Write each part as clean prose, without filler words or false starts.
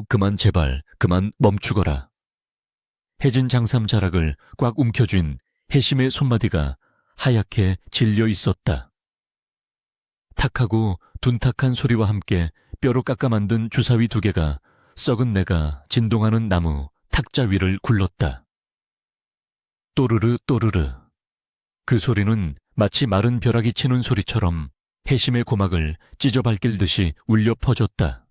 그만 제발 그만 멈추거라. 해진 장삼 자락을 꽉 움켜쥔 해심의 손마디가 하얗게 질려 있었다. 탁하고 둔탁한 소리와 함께 뼈로 깎아 만든 주사위 2개가 썩은 내가 진동하는 나무 탁자 위를 굴렀다. 또르르 또르르. 그 소리는 마치 마른 벼락이 치는 소리처럼 해심의 고막을 찢어밟길 듯이 울려 퍼졌다.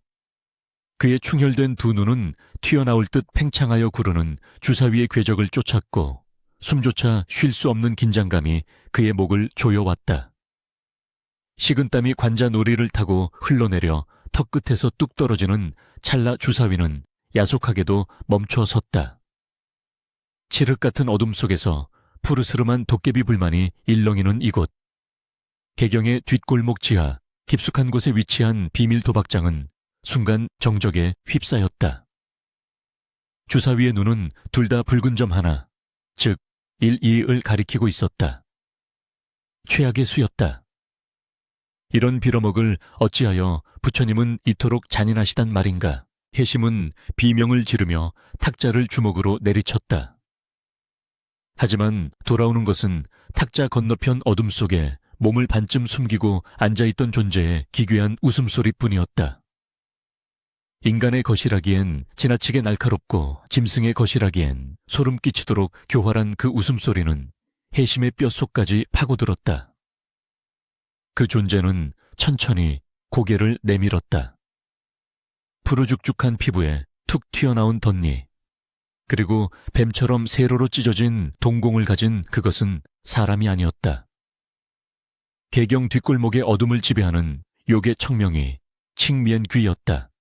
그의 충혈된 2 눈은 튀어나올 듯 팽창하여 구르는 주사위의 궤적을 쫓았고 숨조차 쉴 수 없는 긴장감이 그의 목을 조여왔다. 식은땀이 관자놀이를 타고 흘러내려 턱끝에서 뚝 떨어지는 찰나 주사위는 야속하게도 멈춰 섰다. 칠흑 같은 어둠 속에서 푸르스름한 도깨비 불만이 일렁이는 이곳. 개경의 뒷골목 지하 깊숙한 곳에 위치한 비밀 도박장은 순간 정적에 휩싸였다. 주사위의 눈은 둘 다 붉은 점 하나, 즉 1, 2을 가리키고 있었다. 최악의 수였다. 이런 빌어먹을 어찌하여 부처님은 이토록 잔인하시단 말인가. 해심은 비명을 지르며 탁자를 주먹으로 내리쳤다. 하지만 돌아오는 것은 탁자 건너편 어둠 속에 몸을 반쯤 숨기고 앉아있던 존재의 기괴한 웃음소리뿐이었다. 인간의 것이라기엔 지나치게 날카롭고 짐승의 것이라기엔 소름 끼치도록 교활한 그 웃음소리는 해심의 뼛속까지 파고들었다. 그 존재는 천천히 고개를 내밀었다. 푸르죽죽한 피부에 툭 튀어나온 덧니, 그리고 뱀처럼 세로로 찢어진 동공을 가진 그것은 사람이 아니었다. 개경 뒷골목의 어둠을 지배하는 욕의 청명이 칭미엔귀였다.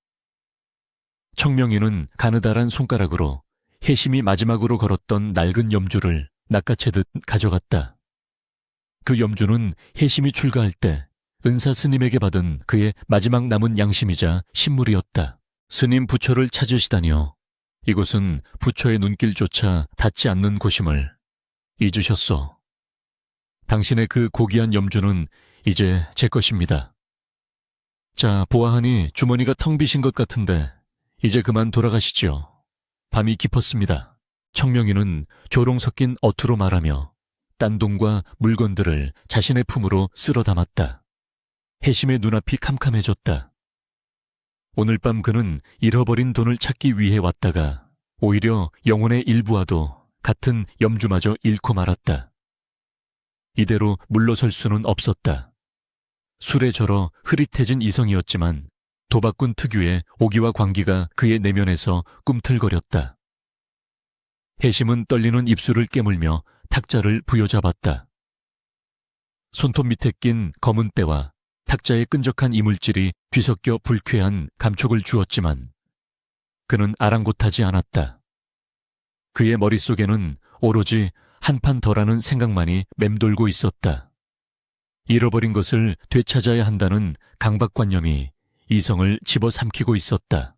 청명이는 가느다란 손가락으로 해심이 마지막으로 걸었던 낡은 염주를 낚아채듯 가져갔다. 그 염주는 해심이 출가할 때 은사 스님에게 받은 그의 마지막 남은 양심이자 신물이었다. 스님 부처를 찾으시다니요. 이곳은 부처의 눈길조차 닿지 않는 곳임을 잊으셨소. 당신의 그 고귀한 염주는 이제 제 것입니다. 자, 보아하니 주머니가 텅 비신 것 같은데 이제 그만 돌아가시지요. 밤이 깊었습니다. 청명이는 조롱 섞인 어투로 말하며 딴동과 물건들을 자신의 품으로 쓸어 담았다. 해심의 눈앞이 캄캄해졌다. 오늘 밤 그는 잃어버린 돈을 찾기 위해 왔다가 오히려 영혼의 일부와도 같은 염주마저 잃고 말았다. 이대로 물러설 수는 없었다. 술에 절어 흐릿해진 이성이었지만 도박꾼 특유의 오기와 광기가 그의 내면에서 꿈틀거렸다. 해심은 떨리는 입술을 깨물며 탁자를 부여잡았다. 손톱 밑에 낀 검은 때와 탁자의 끈적한 이물질이 뒤섞여 불쾌한 감촉을 주었지만 그는 아랑곳하지 않았다. 그의 머릿속에는 오로지 한판 더라는 생각만이 맴돌고 있었다. 잃어버린 것을 되찾아야 한다는 강박관념이 이성을 집어삼키고 있었다.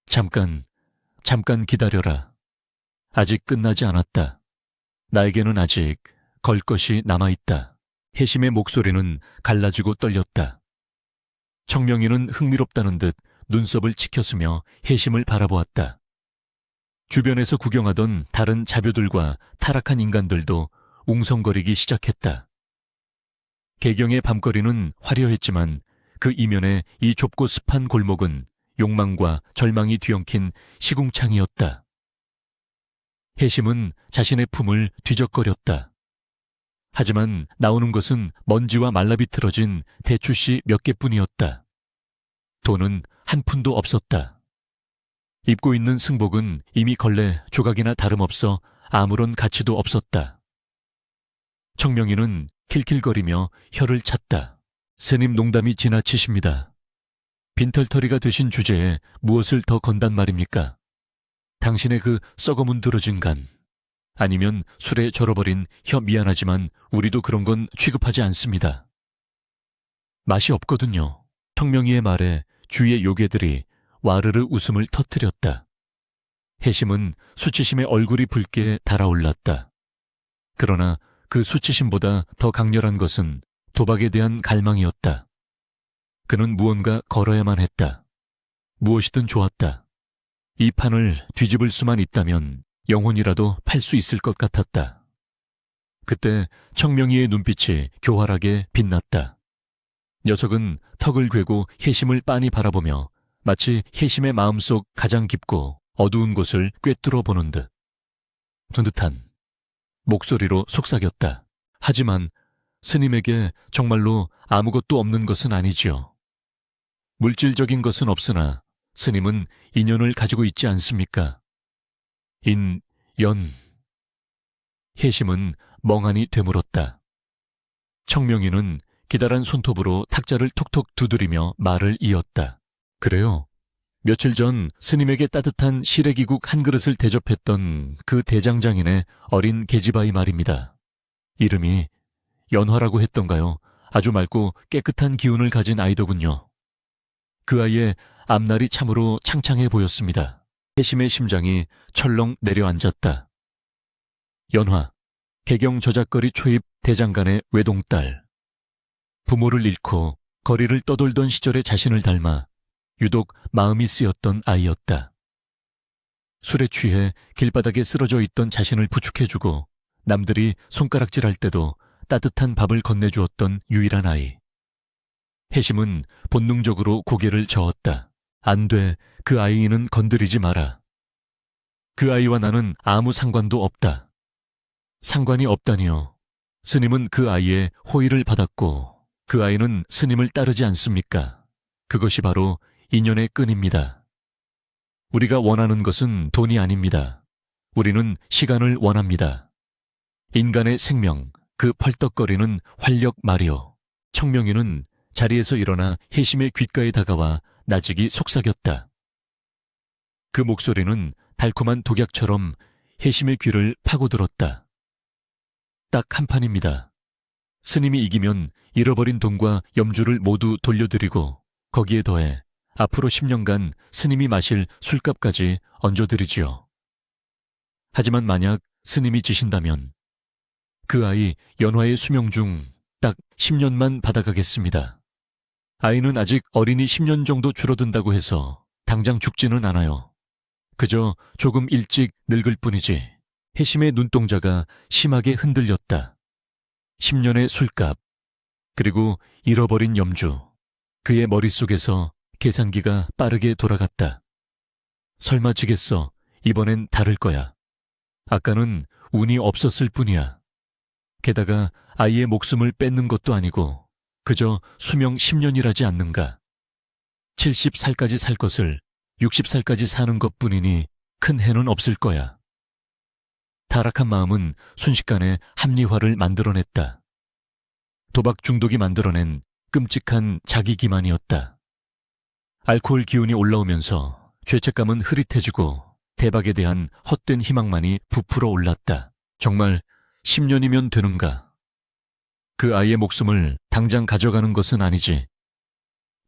잠깐 기다려라. 아직 끝나지 않았다. 나에게는 아직 걸 것이 남아있다. 해심의 목소리는 갈라지고 떨렸다. 청명이는 흥미롭다는 듯 눈썹을 치켰으며 해심을 바라보았다. 주변에서 구경하던 다른 자묘들과 타락한 인간들도 웅성거리기 시작했다. 개경의 밤거리는 화려했지만 그 이면에 이 좁고 습한 골목은 욕망과 절망이 뒤엉킨 시궁창이었다. 해심은 자신의 품을 뒤적거렸다. 하지만 나오는 것은 먼지와 말라비틀어진 대추씨 몇 개뿐이었다. 돈은 한 푼도 없었다. 입고 있는 승복은 이미 걸레 조각이나 다름없어 아무런 가치도 없었다. 청명이는 킬킬거리며 혀를 찼다. 스님 농담이 지나치십니다. 빈털터리가 되신 주제에 무엇을 더 건단 말입니까? 당신의 그 썩어문 들어진 간, 아니면 술에 절어버린 혀 미안하지만 우리도 그런 건 취급하지 않습니다. 맛이 없거든요. 청명이의 말에 주위의 요괴들이 와르르 웃음을 터뜨렸다. 해심은 수치심의 얼굴이 붉게 달아올랐다. 그러나 그 수치심보다 더 강렬한 것은 도박에 대한 갈망이었다. 그는 무언가 걸어야만 했다. 무엇이든 좋았다. 이 판을 뒤집을 수만 있다면 영혼이라도 팔 수 있을 것 같았다. 그때 청명이의 눈빛이 교활하게 빛났다. 녀석은 턱을 괴고 혜심을 빤히 바라보며 마치 혜심의 마음속 가장 깊고 어두운 곳을 꿰뚫어 보는 듯 듯한 목소리로 속삭였다. 하지만 스님에게 정말로 아무것도 없는 것은 아니지요. 물질적인 것은 없으나 스님은 인연을 가지고 있지 않습니까? 연. 혜심은 멍하니 되물었다. 청명이는 기다란 손톱으로 탁자를 톡톡 두드리며 말을 이었다. 그래요. 며칠 전 스님에게 따뜻한 시래기국 한 그릇을 대접했던 그 대장장인의 어린 계집아이 말입니다. 이름이 연화라고 했던가요? 아주 맑고 깨끗한 기운을 가진 아이더군요. 그 아이의 앞날이 참으로 창창해 보였습니다. 혜심의 심장이 철렁 내려앉았다. 연화, 개경 저작거리 초입 대장간의 외동딸. 부모를 잃고 거리를 떠돌던 시절의 자신을 닮아 유독 마음이 쓰였던 아이였다. 술에 취해 길바닥에 쓰러져 있던 자신을 부축해주고 남들이 손가락질할 때도 따뜻한 밥을 건네주었던 유일한 아이. 혜심은 본능적으로 고개를 저었다. 안 돼, 그 아이는 건드리지 마라. 그 아이와 나는 아무 상관도 없다. 상관이 없다니요. 스님은 그 아이의 호의를 받았고 그 아이는 스님을 따르지 않습니까? 그것이 바로 인연의 끈입니다. 우리가 원하는 것은 돈이 아닙니다. 우리는 시간을 원합니다. 인간의 생명, 그 펄떡거리는 활력 말이요. 청명이는 자리에서 일어나 혜심의 귓가에 다가와 나직이 속삭였다. 그 목소리는 달콤한 독약처럼 혜심의 귀를 파고들었다. 딱 한 판입니다. 스님이 이기면 잃어버린 돈과 염주를 모두 돌려드리고 거기에 더해 앞으로 10년간 스님이 마실 술값까지 얹어드리지요. 하지만 만약 스님이 지신다면 그 아이 연화의 수명 중 딱 10년만 받아가겠습니다. 아이는 아직 어린이 10년 정도 줄어든다고 해서 당장 죽지는 않아요. 그저 조금 일찍 늙을 뿐이지. 혜심의 눈동자가 심하게 흔들렸다. 10년의 술값, 그리고 잃어버린 염주. 그의 머릿속에서 계산기가 빠르게 돌아갔다. 설마 지겠어. 이번엔 다를 거야. 아까는 운이 없었을 뿐이야. 게다가 아이의 목숨을 뺏는 것도 아니고 그저 수명 10년이라지 않는가. 70살까지 살 것을 60살까지 사는 것뿐이니 큰 해는 없을 거야. 타락한 마음은 순식간에 합리화를 만들어냈다. 도박 중독이 만들어낸 끔찍한 자기 기만이었다. 알코올 기운이 올라오면서 죄책감은 흐릿해지고 대박에 대한 헛된 희망만이 부풀어 올랐다. 정말 10년이면 되는가? 그 아이의 목숨을 당장 가져가는 것은 아니지.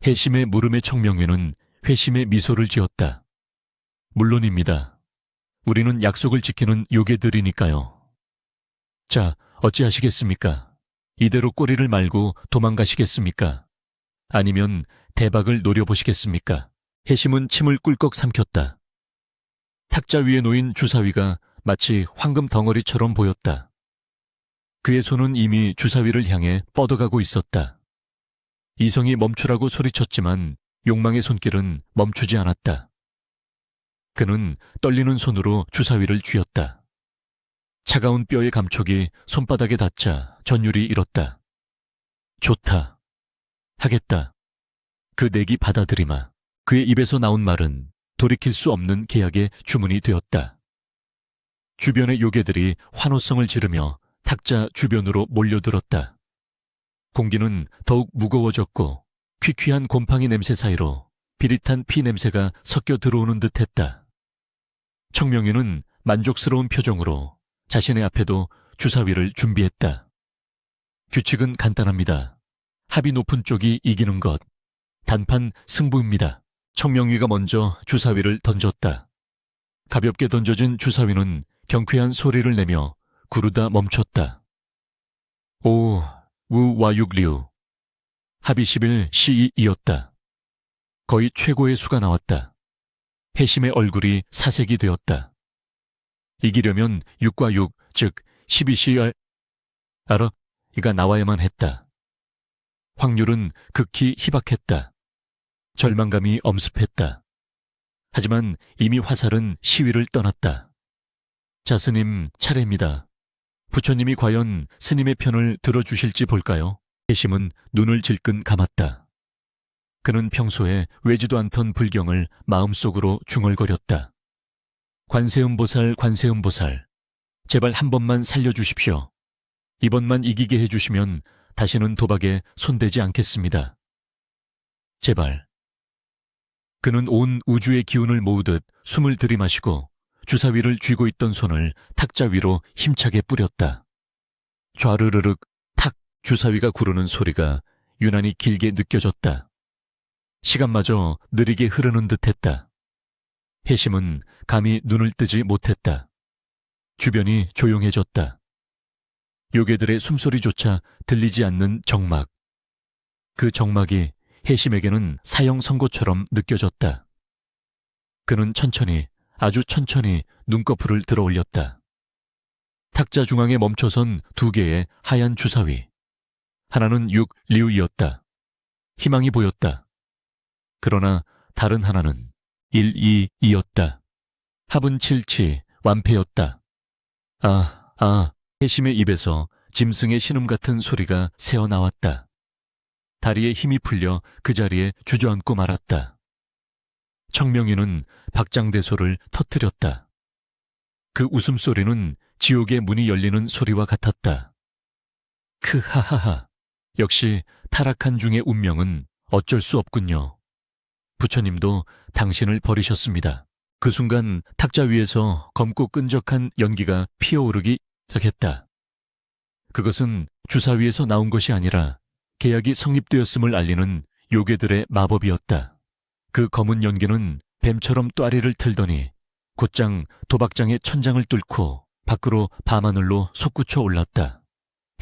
혜심의 물음의 청명회는 회심의 미소를 지었다. 물론입니다. 우리는 약속을 지키는 요괴들이니까요. 자, 어찌하시겠습니까? 이대로 꼬리를 말고 도망가시겠습니까? 아니면 대박을 노려보시겠습니까? 혜심은 침을 꿀꺽 삼켰다. 탁자 위에 놓인 주사위가 마치 황금 덩어리처럼 보였다. 그의 손은 이미 주사위를 향해 뻗어가고 있었다. 이성이 멈추라고 소리쳤지만 욕망의 손길은 멈추지 않았다. 그는 떨리는 손으로 주사위를 쥐었다. 차가운 뼈의 감촉이 손바닥에 닿자 전율이 일었다. 좋다. 하겠다. 그 내기 받아들이마. 그의 입에서 나온 말은 돌이킬 수 없는 계약의 주문이 되었다. 주변의 요괴들이 환호성을 지르며 탁자 주변으로 몰려들었다. 공기는 더욱 무거워졌고 퀴퀴한 곰팡이 냄새 사이로 비릿한 피 냄새가 섞여 들어오는 듯했다. 청명이는 만족스러운 표정으로 자신의 앞에도 주사위를 준비했다. 규칙은 간단합니다. 합이 높은 쪽이 이기는 것. 단판 승부입니다. 청명이가 먼저 주사위를 던졌다. 가볍게 던져진 주사위는 경쾌한 소리를 내며 구르다 멈췄다. 오, 우와육류. 합이 10일 시이이었다. 거의 최고의 수가 나왔다. 해심의 얼굴이 사색이 되었다. 이기려면 6과 6, 즉 12CR 알아? 이가 나와야만 했다. 확률은 극히 희박했다. 절망감이 엄습했다. 하지만 이미 화살은 시위를 떠났다. 자, 스님, 차례입니다. 부처님이 과연 스님의 편을 들어주실지 볼까요? 해심은 눈을 질끈 감았다. 그는 평소에 외지도 않던 불경을 마음속으로 중얼거렸다. 관세음보살, 관세음보살, 제발 한 번만 살려주십시오. 이번만 이기게 해주시면 다시는 도박에 손대지 않겠습니다. 제발. 그는 온 우주의 기운을 모으듯 숨을 들이마시고 주사위를 쥐고 있던 손을 탁자 위로 힘차게 뿌렸다. 좌르르륵 탁 주사위가 구르는 소리가 유난히 길게 느껴졌다. 시간마저 느리게 흐르는 듯했다. 해심은 감히 눈을 뜨지 못했다. 주변이 조용해졌다. 요괴들의 숨소리조차 들리지 않는 정막. 그 정막이 해심에게는 사형 선고처럼 느껴졌다. 그는 천천히, 아주 천천히 눈꺼풀을 들어 올렸다. 탁자 중앙에 멈춰선 2개의 하얀 주사위. 하나는 6 리우이었다. 희망이 보였다. 그러나 다른 하나는 1, 2이었다. 합은 7치, 완패였다. 해심의 입에서 짐승의 신음 같은 소리가 새어나왔다. 다리에 힘이 풀려 그 자리에 주저앉고 말았다. 청명이는 박장대소를 터뜨렸다. 그 웃음소리는 지옥의 문이 열리는 소리와 같았다. 크하하하. 역시 타락한 중의 운명은 어쩔 수 없군요. 부처님도 당신을 버리셨습니다. 그 순간 탁자 위에서 검고 끈적한 연기가 피어오르기 시작했다. 그것은 주사위에서 나온 것이 아니라 계약이 성립되었음을 알리는 요괴들의 마법이었다. 그 검은 연기는 뱀처럼 또아리를 틀더니 곧장 도박장의 천장을 뚫고 밖으로 밤하늘로 솟구쳐 올랐다.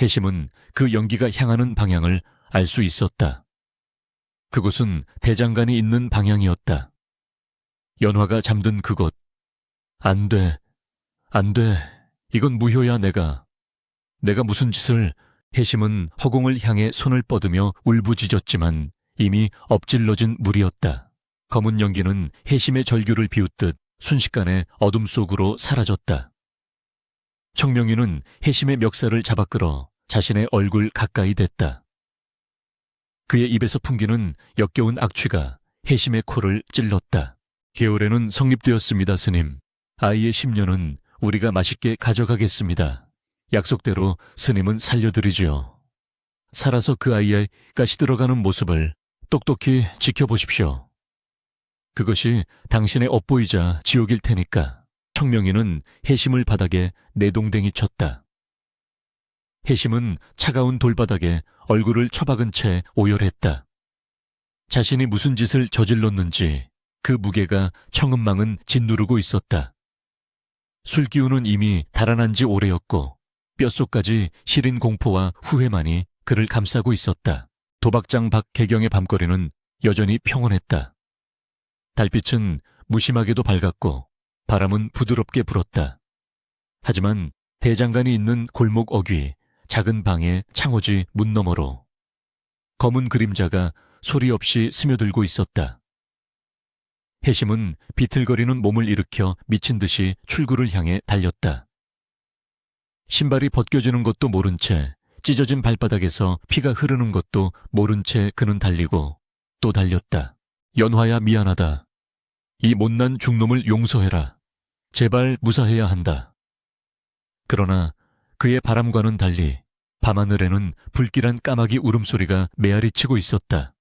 해심은 그 연기가 향하는 방향을 알 수 있었다. 그곳은 대장간이 있는 방향이었다. 연화가 잠든 그곳. 안 돼. 안 돼. 이건 무효야, 내가 무슨 짓을. 해심은 허공을 향해 손을 뻗으며 울부짖었지만 이미 엎질러진 물이었다. 검은 연기는 해심의 절규를 비웃듯 순식간에 어둠 속으로 사라졌다. 청명이는 해심의 멱살을 잡아 끌어 자신의 얼굴 가까이 댔다. 그의 입에서 풍기는 역겨운 악취가 해심의 코를 찔렀다. 계올에는 성립되었습니다, 스님. 아이의 심년은 우리가 맛있게 가져가겠습니다. 약속대로 스님은 살려드리지요. 살아서 그 아이가 시들어가는 모습을 똑똑히 지켜보십시오. 그것이 당신의 업보이자 지옥일 테니까. 청명이는 해심을 바닥에 내동댕이 쳤다. 해심은 차가운 돌바닥에 얼굴을 처박은 채 오열했다. 자신이 무슨 짓을 저질렀는지 그 무게가 청음망은 짓누르고 있었다. 술기운은 이미 달아난 지 오래였고 뼛속까지 시린 공포와 후회만이 그를 감싸고 있었다. 도박장 밖 개경의 밤거리는 여전히 평온했다. 달빛은 무심하게도 밝았고 바람은 부드럽게 불었다. 하지만 대장간이 있는 골목 어귀 작은 방의 창호지 문 너머로 검은 그림자가 소리 없이 스며들고 있었다. 해심은 비틀거리는 몸을 일으켜 미친 듯이 출구를 향해 달렸다. 신발이 벗겨지는 것도 모른 채 찢어진 발바닥에서 피가 흐르는 것도 모른 채 그는 달리고 또 달렸다. 연화야, 미안하다. 이 못난 중놈을 용서해라. 제발 무사해야 한다. 그러나 그의 바람과는 달리 밤하늘에는 불길한 까마귀 울음소리가 메아리치고 있었다.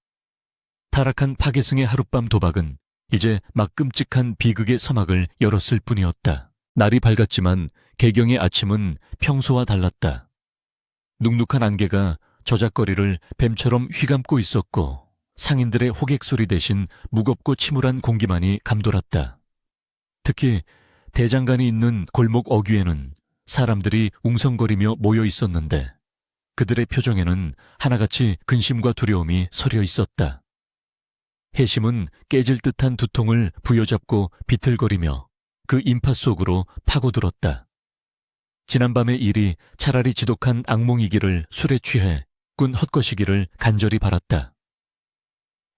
타락한 파괴승의 하룻밤 도박은 이제 막 끔찍한 비극의 서막을 열었을 뿐이었다. 날이 밝았지만 개경의 아침은 평소와 달랐다. 눅눅한 안개가 저작거리를 뱀처럼 휘감고 있었고 상인들의 호객소리 대신 무겁고 침울한 공기만이 감돌았다. 특히 대장간이 있는 골목 어귀에는 사람들이 웅성거리며 모여 있었는데 그들의 표정에는 하나같이 근심과 두려움이 서려 있었다. 해심은 깨질 듯한 두통을 부여잡고 비틀거리며 그 인파 속으로 파고들었다. 지난밤의 일이 차라리 지독한 악몽이기를 술에 취해 꾼 헛것이기를 간절히 바랐다.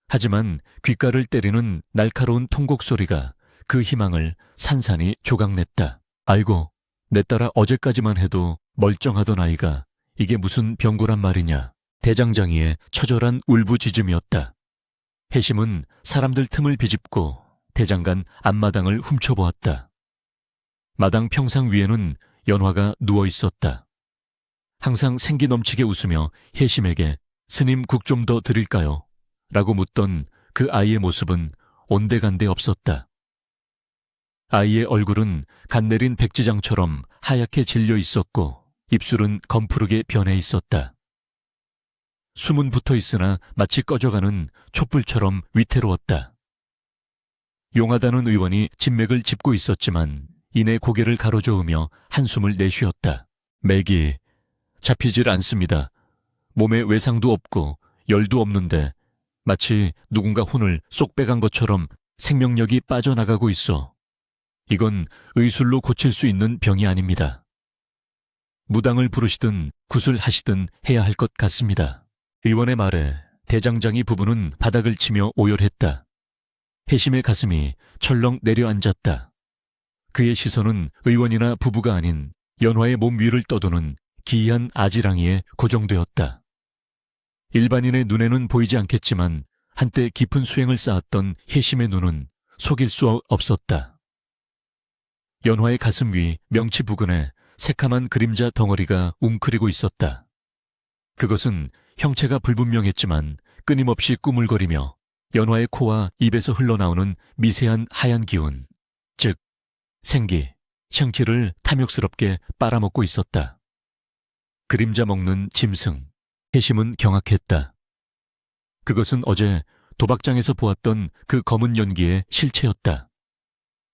하지만 귓가를 때리는 날카로운 통곡 소리가 그 희망을 산산이 조각냈다. 아이고, 내 딸아, 어제까지만 해도 멀쩡하던 아이가 이게 무슨 병고란 말이냐. 대장장이의 처절한 울부짖음이었다. 해심은 사람들 틈을 비집고 대장간 앞마당을 훔쳐보았다. 마당 평상 위에는 연화가 누워 있었다. 항상 생기 넘치게 웃으며 해심에게 스님 국 좀 더 드릴까요? 라고 묻던 그 아이의 모습은 온데간데 없었다. 아이의 얼굴은 갓내린 백지장처럼 하얗게 질려 있었고 입술은 검푸르게 변해 있었다. 숨은 붙어 있으나 마치 꺼져가는 촛불처럼 위태로웠다. 용하다는 의원이 진맥을 짚고 있었지만 이내 고개를 가로저으며 한숨을 내쉬었다. 맥이 잡히질 않습니다. 몸에 외상도 없고 열도 없는데 마치 누군가 혼을 쏙 빼간 것처럼 생명력이 빠져나가고 있어. 이건 의술로 고칠 수 있는 병이 아닙니다. 무당을 부르시든 구슬하시든 해야 할 것 같습니다. 의원의 말에 대장장이 부부는 바닥을 치며 오열했다. 해심의 가슴이 철렁 내려앉았다. 그의 시선은 의원이나 부부가 아닌 연화의 몸 위를 떠도는 기이한 아지랑이에 고정되었다. 일반인의 눈에는 보이지 않겠지만 한때 깊은 수행을 쌓았던 해심의 눈은 속일 수 없었다. 연화의 가슴 위 명치 부근에 새카만 그림자 덩어리가 웅크리고 있었다. 그것은 형체가 불분명했지만 끊임없이 꾸물거리며 연화의 코와 입에서 흘러나오는 미세한 하얀 기운, 즉 생기, 형기를 탐욕스럽게 빨아먹고 있었다. 그림자 먹는 짐승, 해심은 경악했다. 그것은 어제 도박장에서 보았던 그 검은 연기의 실체였다.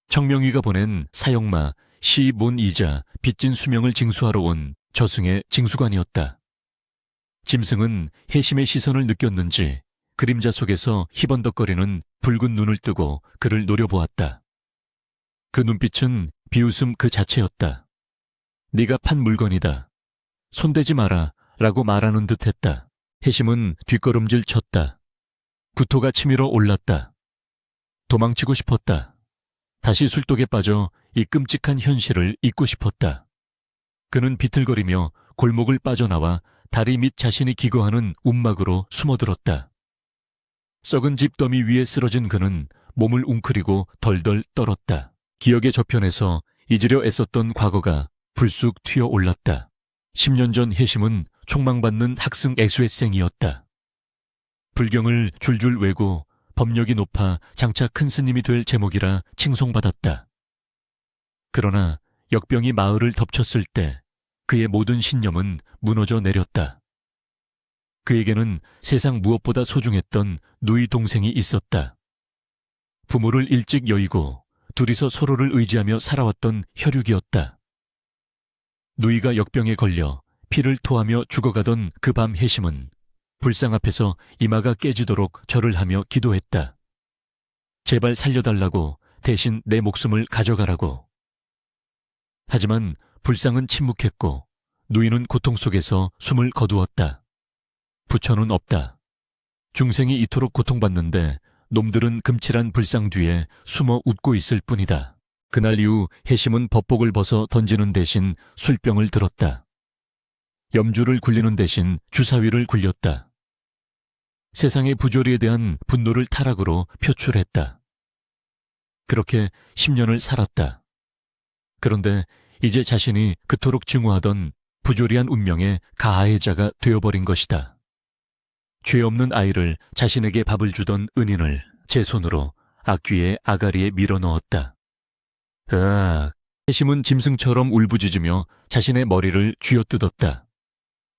청명위가 보낸 사형마 시몬이자 빚진 수명을 징수하러 온 저승의 징수관이었다. 짐승은 해심의 시선을 느꼈는지 그림자 속에서 희번덕거리는 붉은 눈을 뜨고 그를 노려보았다. 그 눈빛은 비웃음 그 자체였다. 네가 판 물건이다. 손대지 마라 라고 말하는 듯했다. 해심은 뒷걸음질 쳤다. 구토가 치밀어 올랐다. 도망치고 싶었다. 다시 술독에 빠져 이 끔찍한 현실을 잊고 싶었다. 그는 비틀거리며 골목을 빠져나와 다리 밑 자신이 기거하는 움막으로 숨어들었다. 썩은 집 더미 위에 쓰러진 그는 몸을 웅크리고 덜덜 떨었다. 기억의 저편에서 잊으려 애썼던 과거가 불쑥 튀어올랐다. 10년 전 해심은 촉망받는 학승 애수회생이었다. 불경을 줄줄 외고 법력이 높아 장차 큰 스님이 될 제목이라 칭송받았다. 그러나 역병이 마을을 덮쳤을 때 그의 모든 신념은 무너져 내렸다. 그에게는 세상 무엇보다 소중했던 누이 동생이 있었다. 부모를 일찍 여의고 둘이서 서로를 의지하며 살아왔던 혈육이었다. 누이가 역병에 걸려 피를 토하며 죽어가던 그 밤 해심은 불상 앞에서 이마가 깨지도록 절을 하며 기도했다. 제발 살려달라고, 대신 내 목숨을 가져가라고. 하지만 불상은 침묵했고 누이는 고통 속에서 숨을 거두었다. 부처는 없다. 중생이 이토록 고통받는데 놈들은 금칠한 불상 뒤에 숨어 웃고 있을 뿐이다. 그날 이후 해심은 법복을 벗어 던지는 대신 술병을 들었다. 염주를 굴리는 대신 주사위를 굴렸다. 세상의 부조리에 대한 분노를 타락으로 표출했다. 그렇게 10년을 살았다. 그런데 이제 자신이 그토록 증오하던 부조리한 운명의 가해자가 되어버린 것이다. 죄 없는 아이를 자신에게 밥을 주던 은인을 제 손으로 악귀의 아가리에 밀어넣었다. 으악! 해심은 짐승처럼 울부짖으며 자신의 머리를 쥐어뜯었다.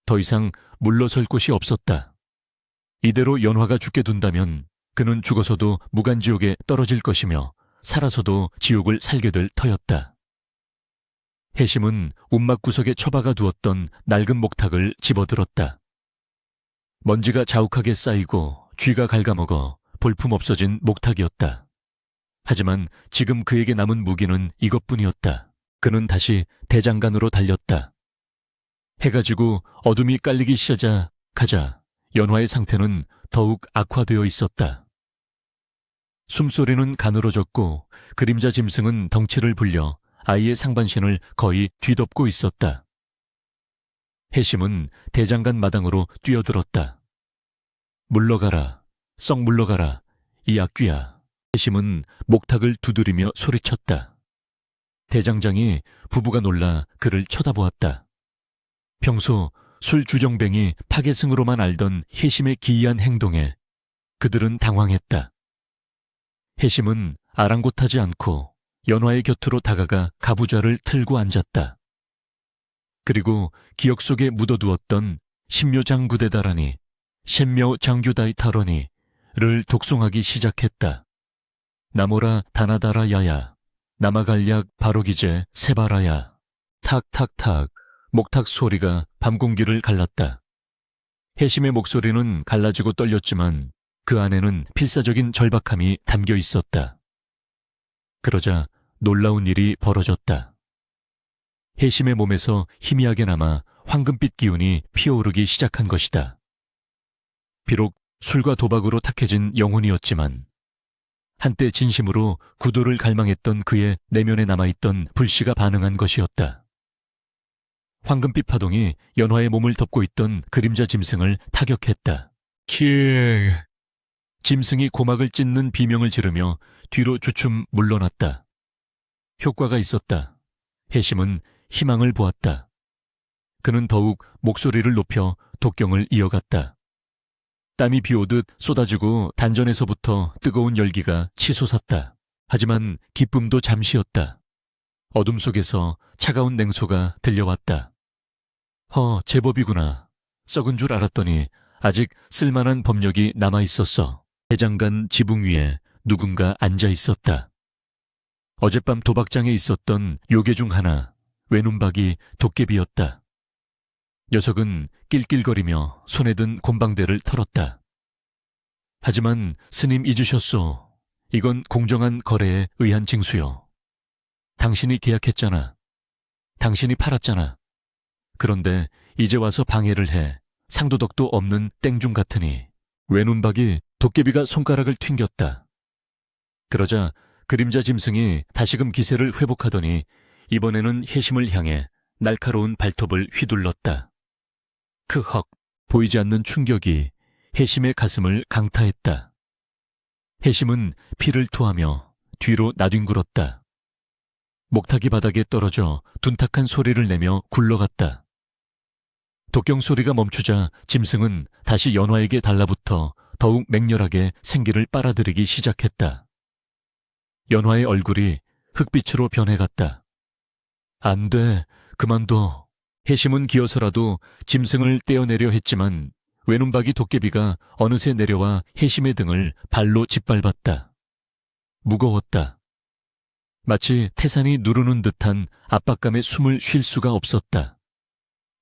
더 이상 물러설 곳이 없었다. 이대로 연화가 죽게 둔다면 그는 죽어서도 무간지옥에 떨어질 것이며 살아서도 지옥을 살게 될 터였다. 해심은 움막 구석에 처박아 두었던 낡은 목탁을 집어들었다. 먼지가 자욱하게 쌓이고 쥐가 갉아먹어 볼품없어진 목탁이었다. 하지만 지금 그에게 남은 무기는 이것뿐이었다. 그는 다시 대장간으로 달렸다. 해가 지고 어둠이 깔리기 시작하자 연화의 상태는 더욱 악화되어 있었다. 숨소리는 가늘어졌고 그림자 짐승은 덩치를 불려 아이의 상반신을 거의 뒤덮고 있었다. 해심은 대장간 마당으로 뛰어들었다. 물러가라, 썩 물러가라, 이 악귀야. 해심은 목탁을 두드리며 소리쳤다. 대장장이 부부가 놀라 그를 쳐다보았다. 평소 술주정뱅이 파괴승으로만 알던 해심의 기이한 행동에 그들은 당황했다. 해심은 아랑곳하지 않고 연화의 곁으로 다가가 가부좌를 틀고 앉았다. 그리고 기억 속에 묻어두었던 신묘장구대다라니 셴묘장규다이타러니를 독송하기 시작했다. 나모라 다나다라 야야 나마갈약 바로기제 세바라야 탁탁탁 목탁 소리가 밤 공기를 갈랐다. 해심의 목소리는 갈라지고 떨렸지만 그 안에는 필사적인 절박함이 담겨 있었다. 그러자 놀라운 일이 벌어졌다. 해심의 몸에서 희미하게 남아 황금빛 기운이 피어오르기 시작한 것이다. 비록 술과 도박으로 탁해진 영혼이었지만 한때 진심으로 구도를 갈망했던 그의 내면에 남아있던 불씨가 반응한 것이었다. 황금빛 파동이 연화의 몸을 덮고 있던 그림자 짐승을 타격했다. 짐승이 고막을 찢는 비명을 지르며 뒤로 주춤 물러났다. 효과가 있었다. 해심은 희망을 보았다. 그는 더욱 목소리를 높여 독경을 이어갔다. 땀이 비오듯 쏟아지고 단전에서부터 뜨거운 열기가 치솟았다. 하지만 기쁨도 잠시였다. 어둠 속에서 차가운 냉소가 들려왔다. 제법이구나. 썩은 줄 알았더니 아직 쓸만한 법력이 남아있었어. 대장간 지붕 위에 누군가 앉아있었다. 어젯밤 도박장에 있었던 요괴 중 하나, 외눈박이 도깨비였다. 녀석은 낄낄거리며 손에 든 곰방대를 털었다. 하지만 스님 잊으셨소. 이건 공정한 거래에 의한 징수요. 당신이 계약했잖아. 당신이 팔았잖아. 그런데 이제 와서 방해를 해. 상도덕도 없는 땡중 같으니. 외눈박이 도깨비가 손가락을 튕겼다. 그러자 그림자 짐승이 다시금 기세를 회복하더니 이번에는 해심을 향해 날카로운 발톱을 휘둘렀다. 크헉, 보이지 않는 충격이 해심의 가슴을 강타했다. 해심은 피를 토하며 뒤로 나뒹굴었다. 목탁이 바닥에 떨어져 둔탁한 소리를 내며 굴러갔다. 독경 소리가 멈추자 짐승은 다시 연화에게 달라붙어 더욱 맹렬하게 생기를 빨아들이기 시작했다. 연화의 얼굴이 흑빛으로 변해갔다. 안 돼, 그만둬. 해심은 기어서라도 짐승을 떼어내려 했지만 외눈박이 도깨비가 어느새 내려와 해심의 등을 발로 짓밟았다. 무거웠다. 마치 태산이 누르는 듯한 압박감에 숨을 쉴 수가 없었다.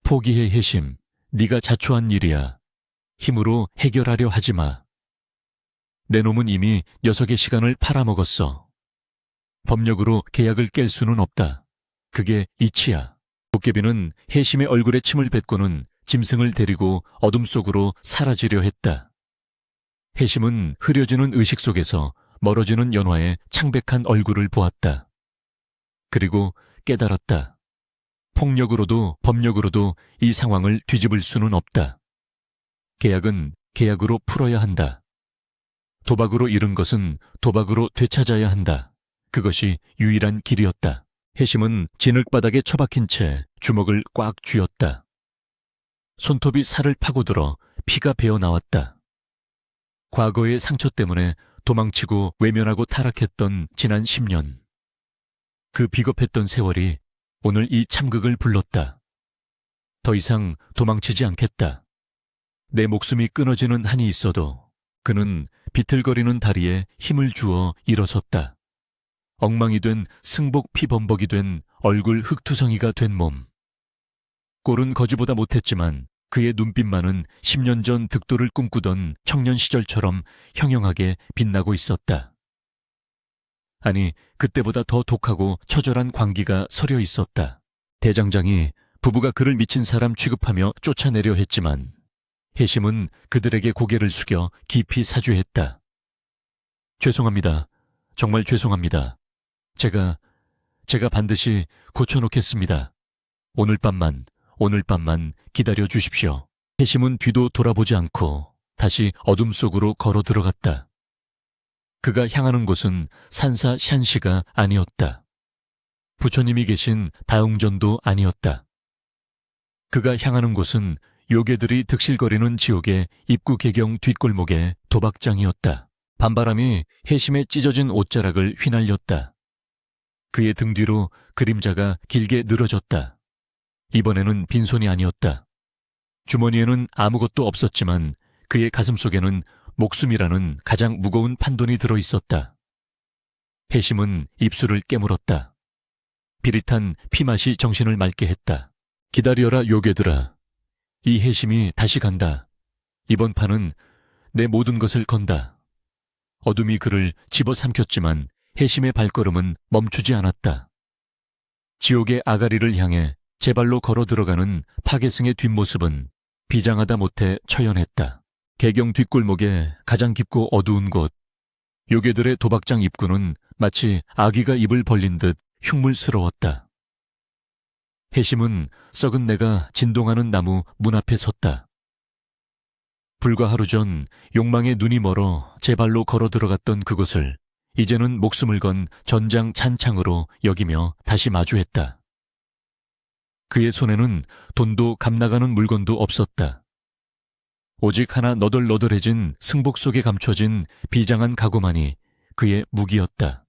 포기해 해심, 네가 자초한 일이야. 힘으로 해결하려 하지 마. 내 놈은 이미 녀석의 시간을 팔아먹었어. 법력으로 계약을 깰 수는 없다. 그게 이치야. 도깨비는 해심의 얼굴에 침을 뱉고는 짐승을 데리고 어둠 속으로 사라지려 했다. 해심은 흐려지는 의식 속에서 멀어지는 연화의 창백한 얼굴을 보았다. 그리고 깨달았다. 폭력으로도 법력으로도 이 상황을 뒤집을 수는 없다. 계약은 계약으로 풀어야 한다. 도박으로 잃은 것은 도박으로 되찾아야 한다. 그것이 유일한 길이었다. 해심은 진흙바닥에 처박힌 채 주먹을 꽉 쥐었다. 손톱이 살을 파고들어 피가 배어나왔다. 과거의 상처 때문에 도망치고 외면하고 타락했던 지난 10년. 그 비겁했던 세월이 오늘 이 참극을 불렀다. 더 이상 도망치지 않겠다. 내 목숨이 끊어지는 한이 있어도 그는 비틀거리는 다리에 힘을 주어 일어섰다. 엉망이 된 승복 피범벅이 된 얼굴 흙투성이가 된 몸. 꼴은 거지보다 못했지만 그의 눈빛만은 10년 전 득도를 꿈꾸던 청년 시절처럼 형형하게 빛나고 있었다. 아니, 그때보다 더 독하고 처절한 광기가 서려 있었다. 대장장이 부부가 그를 미친 사람 취급하며 쫓아내려 했지만 혜심은 그들에게 고개를 숙여 깊이 사죄했다. 죄송합니다. 정말 죄송합니다. 제가 반드시 고쳐놓겠습니다. 오늘 밤만 기다려 주십시오. 혜심은 뒤도 돌아보지 않고 다시 어둠 속으로 걸어 들어갔다. 그가 향하는 곳은 산사 샨시가 아니었다. 부처님이 계신 다웅전도 아니었다. 그가 향하는 곳은 요괴들이 득실거리는 지옥의 입구 개경 뒷골목의 도박장이었다. 밤바람이 혜심의 찢어진 옷자락을 휘날렸다. 그의 등 뒤로 그림자가 길게 늘어졌다. 이번에는 빈손이 아니었다. 주머니에는 아무것도 없었지만 그의 가슴속에는 목숨이라는 가장 무거운 판돈이 들어있었다. 혜심은 입술을 깨물었다. 비릿한 피맛이 정신을 맑게 했다. 기다려라 요괴들아. 이 혜심이 다시 간다. 이번 판은 내 모든 것을 건다. 어둠이 그를 집어삼켰지만 혜심의 발걸음은 멈추지 않았다. 지옥의 아가리를 향해 제 발로 걸어 들어가는 파괴승의 뒷모습은 비장하다 못해 처연했다. 개경 뒷골목의 가장 깊고 어두운 곳, 요괴들의 도박장 입구는 마치 아기가 입을 벌린 듯 흉물스러웠다. 혜심은 썩은 내가 진동하는 나무 문 앞에 섰다. 불과 하루 전 욕망의 눈이 멀어 제 발로 걸어 들어갔던 그곳을 이제는 목숨을 건 전장 찬창으로 여기며 다시 마주했다. 그의 손에는 돈도 값나가는 물건도 없었다. 오직 하나 너덜너덜해진 승복 속에 감춰진 비장한 각오만이 그의 무기였다.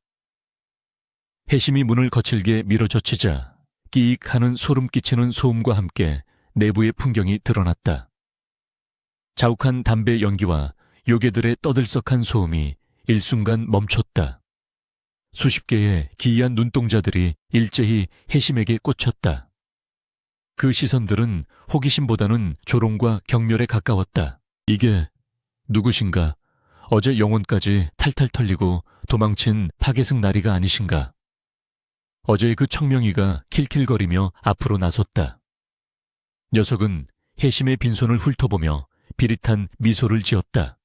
혜심이 문을 거칠게 밀어젖히자 끼익 하는 소름 끼치는 소음과 함께 내부의 풍경이 드러났다. 자욱한 담배 연기와 요괴들의 떠들썩한 소음이 일순간 멈췄다. 수십 개의 기이한 눈동자들이 일제히 혜심에게 꽂혔다. 그 시선들은 호기심보다는 조롱과 경멸에 가까웠다. 이게 누구신가? 어제 영혼까지 탈탈 털리고 도망친 파괴승 나리가 아니신가? 어제의 그 청명이가 킬킬거리며 앞으로 나섰다. 녀석은 혜심의 빈손을 훑어보며 비릿한 미소를 지었다.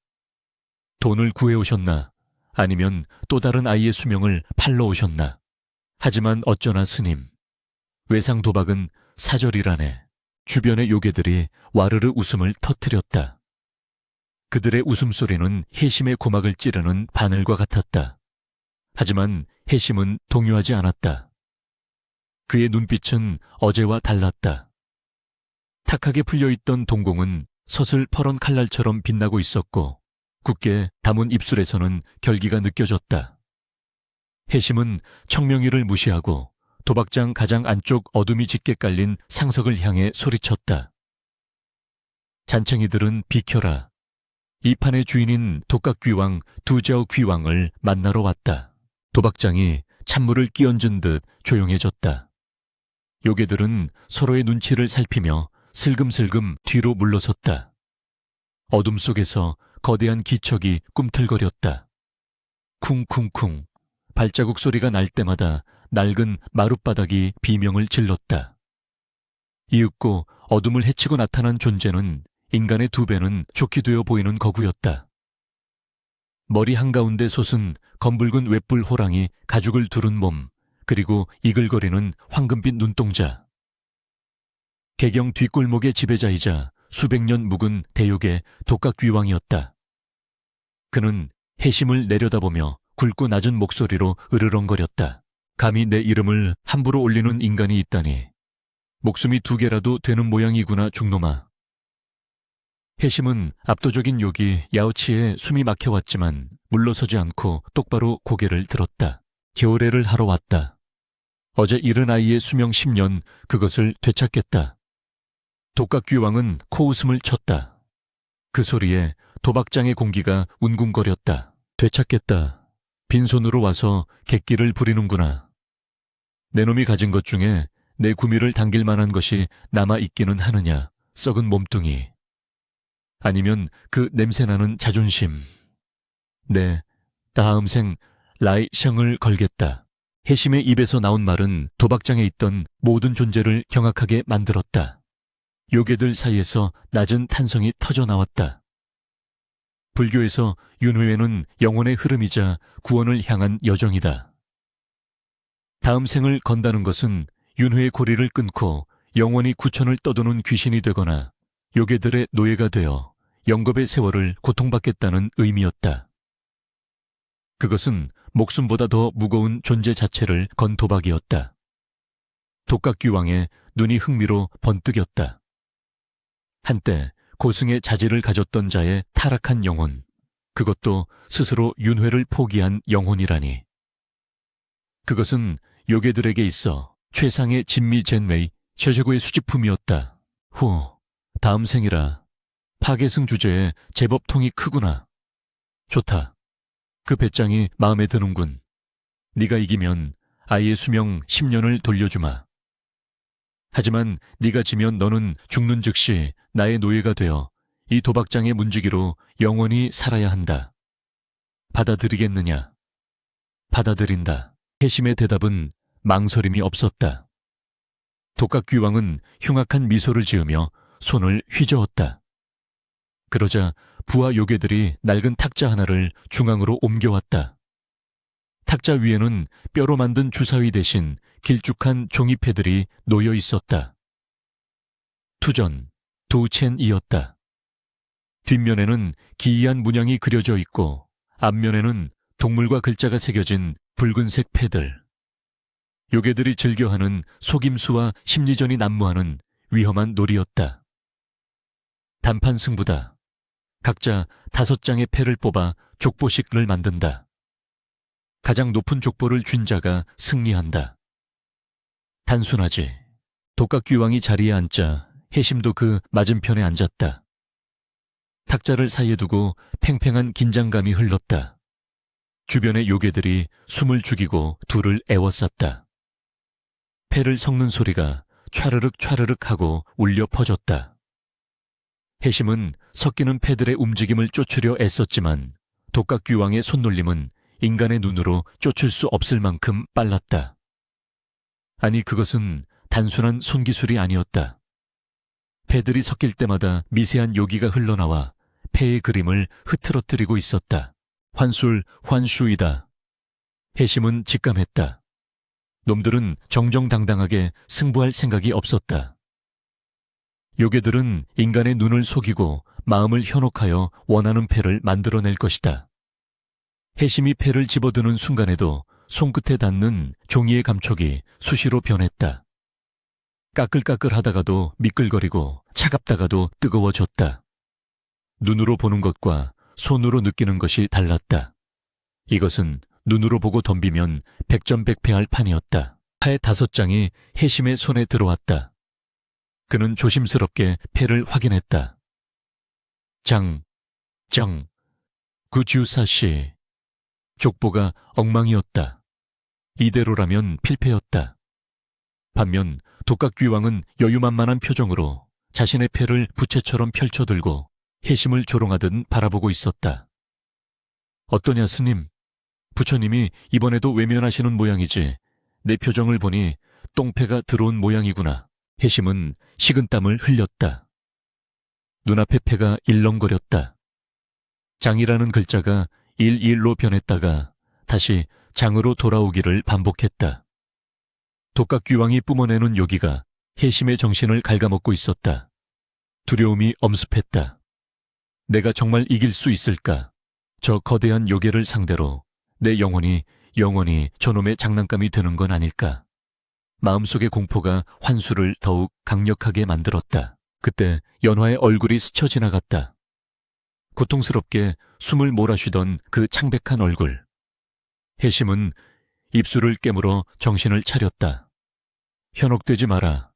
돈을 구해오셨나? 아니면 또 다른 아이의 수명을 팔러 오셨나? 하지만 어쩌나 스님. 외상 도박은 사절이라네. 주변의 요괴들이 와르르 웃음을 터뜨렸다. 그들의 웃음소리는 혜심의 고막을 찌르는 바늘과 같았다. 하지만 혜심은 동요하지 않았다. 그의 눈빛은 어제와 달랐다. 탁하게 풀려있던 동공은 서슬 퍼런 칼날처럼 빛나고 있었고 굳게 담은 입술에서는 결기가 느껴졌다. 혜심은 청명이를 무시하고 도박장 가장 안쪽 어둠이 짙게 깔린 상석을 향해 소리쳤다. 잔챙이들은 비켜라. 이 판의 주인인 독각귀왕 두자오 귀왕을 만나러 왔다. 도박장이 찬물을 끼얹은 듯 조용해졌다. 요괴들은 서로의 눈치를 살피며 슬금슬금 뒤로 물러섰다. 어둠 속에서 거대한 기척이 꿈틀거렸다. 쿵쿵쿵 발자국 소리가 날 때마다 낡은 마룻바닥이 비명을 질렀다. 이윽고 어둠을 헤치고 나타난 존재는 인간의 2배는 좋게 되어 보이는 거구였다. 머리 한가운데 솟은 검붉은 웹불 호랑이 가죽을 두른 몸, 그리고 이글거리는 황금빛 눈동자. 개경 뒷골목의 지배자이자 수백 년 묵은 대욕의 독각귀왕이었다. 그는 혜심을 내려다보며 굵고 낮은 목소리로 으르렁거렸다. 감히 내 이름을 함부로 올리는 인간이 있다니. 목숨이 2개라도 되는 모양이구나 중놈아. 혜심은 압도적인 욕이 야우치에 숨이 막혀왔지만 물러서지 않고 똑바로 고개를 들었다. 겨울애를 하러 왔다. 어제 잃은 아이의 수명 10년 그것을 되찾겠다. 독각귀왕은 코웃음을 쳤다. 그 소리에 도박장의 공기가 웅궁거렸다. 되찾겠다. 빈손으로 와서 객기를 부리는구나. 내 놈이 가진 것 중에 내 구미를 당길 만한 것이 남아있기는 하느냐. 썩은 몸뚱이. 아니면 그 냄새나는 자존심. 네, 다음 생 라이샹을 걸겠다. 해심의 입에서 나온 말은 도박장에 있던 모든 존재를 경악하게 만들었다. 요괴들 사이에서 낮은 탄성이 터져 나왔다. 불교에서 윤회는 영혼의 흐름이자 구원을 향한 여정이다. 다음 생을 건다는 것은 윤회의 고리를 끊고 영원히 구천을 떠도는 귀신이 되거나 요괴들의 노예가 되어 영겁의 세월을 고통받겠다는 의미였다. 그것은 목숨보다 더 무거운 존재 자체를 건 도박이었다. 독각귀왕의 눈이 흥미로 번뜩였다. 한때 고승의 자질을 가졌던 자의 타락한 영혼, 그것도 스스로 윤회를 포기한 영혼이라니. 그것은 요괴들에게 있어 최상의 진미젠웨이 최고의 수집품이었다. 후, 다음 생이라. 파괴승 주제에 제법 통이 크구나. 좋다. 그 배짱이 마음에 드는군. 네가 이기면 아이의 수명 10년을 돌려주마. 하지만 네가 지면 너는 죽는 즉시 나의 노예가 되어 이 도박장의 문지기로 영원히 살아야 한다. 받아들이겠느냐? 받아들인다. 해심의 대답은 망설임이 없었다. 독각귀왕은 흉악한 미소를 지으며 손을 휘저었다. 그러자 부하 요괴들이 낡은 탁자 하나를 중앙으로 옮겨왔다. 탁자 위에는 뼈로 만든 주사위 대신 길쭉한 종이패들이 놓여 있었다. 투전, 두첸이었다. 뒷면에는 기이한 문양이 그려져 있고 앞면에는 동물과 글자가 새겨진 붉은색 패들. 요괴들이 즐겨하는 속임수와 심리전이 난무하는 위험한 놀이였다. 단판 승부다. 각자 5장의 패를 뽑아 족보식을 만든다. 가장 높은 족보를 쥔 자가 승리한다. 단순하지. 독각귀왕이 자리에 앉자 해심도 그 맞은편에 앉았다. 탁자를 사이에 두고 팽팽한 긴장감이 흘렀다. 주변의 요괴들이 숨을 죽이고 둘을 애워쌌다. 패를 섞는 소리가 촤르륵 촤르륵 하고 울려 퍼졌다. 해심은 섞이는 패들의 움직임을 쫓으려 애썼지만 독각귀왕의 손놀림은 인간의 눈으로 쫓을 수 없을 만큼 빨랐다. 아니, 그것은 단순한 손기술이 아니었다. 패들이 섞일 때마다 미세한 요기가 흘러나와 패의 그림을 흐트러뜨리고 있었다. 환술, 환슈이다. 해심은 직감했다. 놈들은 정정당당하게 승부할 생각이 없었다. 요괴들은 인간의 눈을 속이고 마음을 현혹하여 원하는 패를 만들어낼 것이다. 해심이 패를 집어드는 순간에도 손끝에 닿는 종이의 감촉이 수시로 변했다. 까끌까끌하다가도 미끌거리고 차갑다가도 뜨거워졌다. 눈으로 보는 것과 손으로 느끼는 것이 달랐다. 이것은 눈으로 보고 덤비면 백전백패할 판이었다. 파의 5장이 해심의 손에 들어왔다. 그는 조심스럽게 패를 확인했다. 장, 구주사시. 족보가 엉망이었다. 이대로라면 필패였다. 반면 독각귀왕은 여유만만한 표정으로 자신의 패를 부채처럼 펼쳐들고 해심을 조롱하듯 바라보고 있었다. 어떠냐, 스님? 부처님이 이번에도 외면하시는 모양이지. 내 표정을 보니 똥패가 들어온 모양이구나. 해심은 식은땀을 흘렸다. 눈앞의 패가 일렁거렸다. 장이라는 글자가 일일로 변했다가 다시 장으로 돌아오기를 반복했다. 독각귀왕이 뿜어내는 요기가 해심의 정신을 갉아먹고 있었다. 두려움이 엄습했다. 내가 정말 이길 수 있을까? 저 거대한 요괴를 상대로 내 영혼이 저놈의 장난감이 되는 건 아닐까? 마음속의 공포가 환수를 더욱 강력하게 만들었다. 그때 연화의 얼굴이 스쳐 지나갔다. 고통스럽게 숨을 몰아쉬던 그 창백한 얼굴. 해심은 입술을 깨물어 정신을 차렸다. 현혹되지 마라.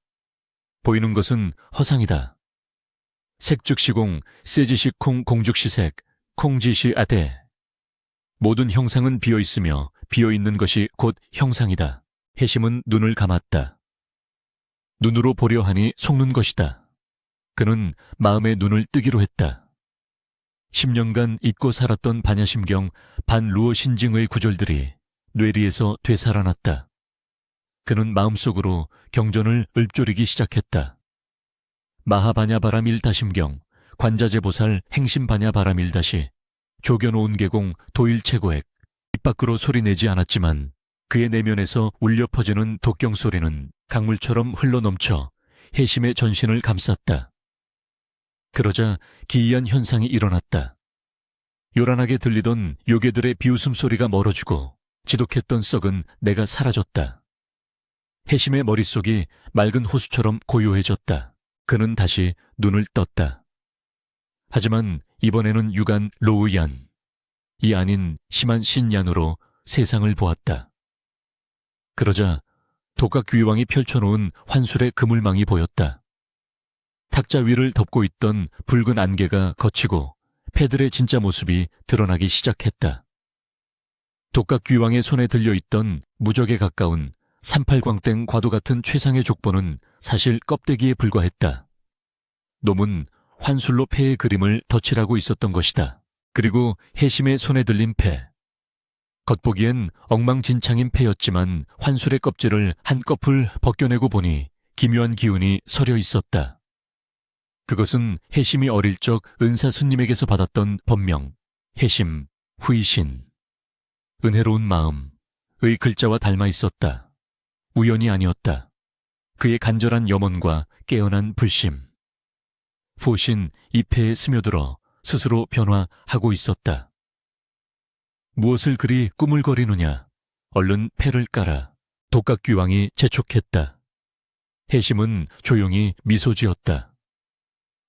보이는 것은 허상이다. 색즉시공, 세지시콩 공죽시색, 콩지시 아대. 모든 형상은 비어있으며 비어있는 것이 곧 형상이다. 해심은 눈을 감았다. 눈으로 보려 하니 속는 것이다. 그는 마음의 눈을 뜨기로 했다. 10년간 잊고 살았던 반야심경 반루어 신징의 구절들이 뇌리에서 되살아났다. 그는 마음속으로 경전을 읊조리기 시작했다. 마하바냐바라밀다심경 관자재보살 행심바냐바라밀다시 조견오은 계공 도일체고액. 입 밖으로 소리내지 않았지만 그의 내면에서 울려 퍼지는 독경 소리는 강물처럼 흘러넘쳐 해심의 전신을 감쌌다. 그러자 기이한 현상이 일어났다. 요란하게 들리던 요괴들의 비웃음 소리가 멀어지고 지독했던 썩은 내가 사라졌다. 해심의 머릿속이 맑은 호수처럼 고요해졌다. 그는 다시 눈을 떴다. 하지만 이번에는 유관 로우얀, 이 아닌 심한 신얀으로 세상을 보았다. 그러자 독각귀왕이 펼쳐놓은 환술의 그물망이 보였다. 탁자 위를 덮고 있던 붉은 안개가 걷히고 패들의 진짜 모습이 드러나기 시작했다. 독각귀왕의 손에 들려있던 무적에 가까운 38광땡 과도 같은 최상의 족보는 사실 껍데기에 불과했다. 놈은 환술로 패의 그림을 덧칠하고 있었던 것이다. 그리고 해심의 손에 들린 패. 겉보기엔 엉망진창인 패였지만 환술의 껍질을 한꺼풀 벗겨내고 보니 기묘한 기운이 서려 있었다. 그것은 해심이 어릴 적 은사스님에게서 받았던 법명, 해심, 후이신. 은혜로운 마음의 글자와 닮아 있었다. 우연이 아니었다. 그의 간절한 염원과 깨어난 불심. 후신 이 패에 스며들어 스스로 변화하고 있었다. 무엇을 그리 꾸물거리느냐. 얼른 패를 깔아. 독각귀왕이 재촉했다. 해심은 조용히 미소 지었다.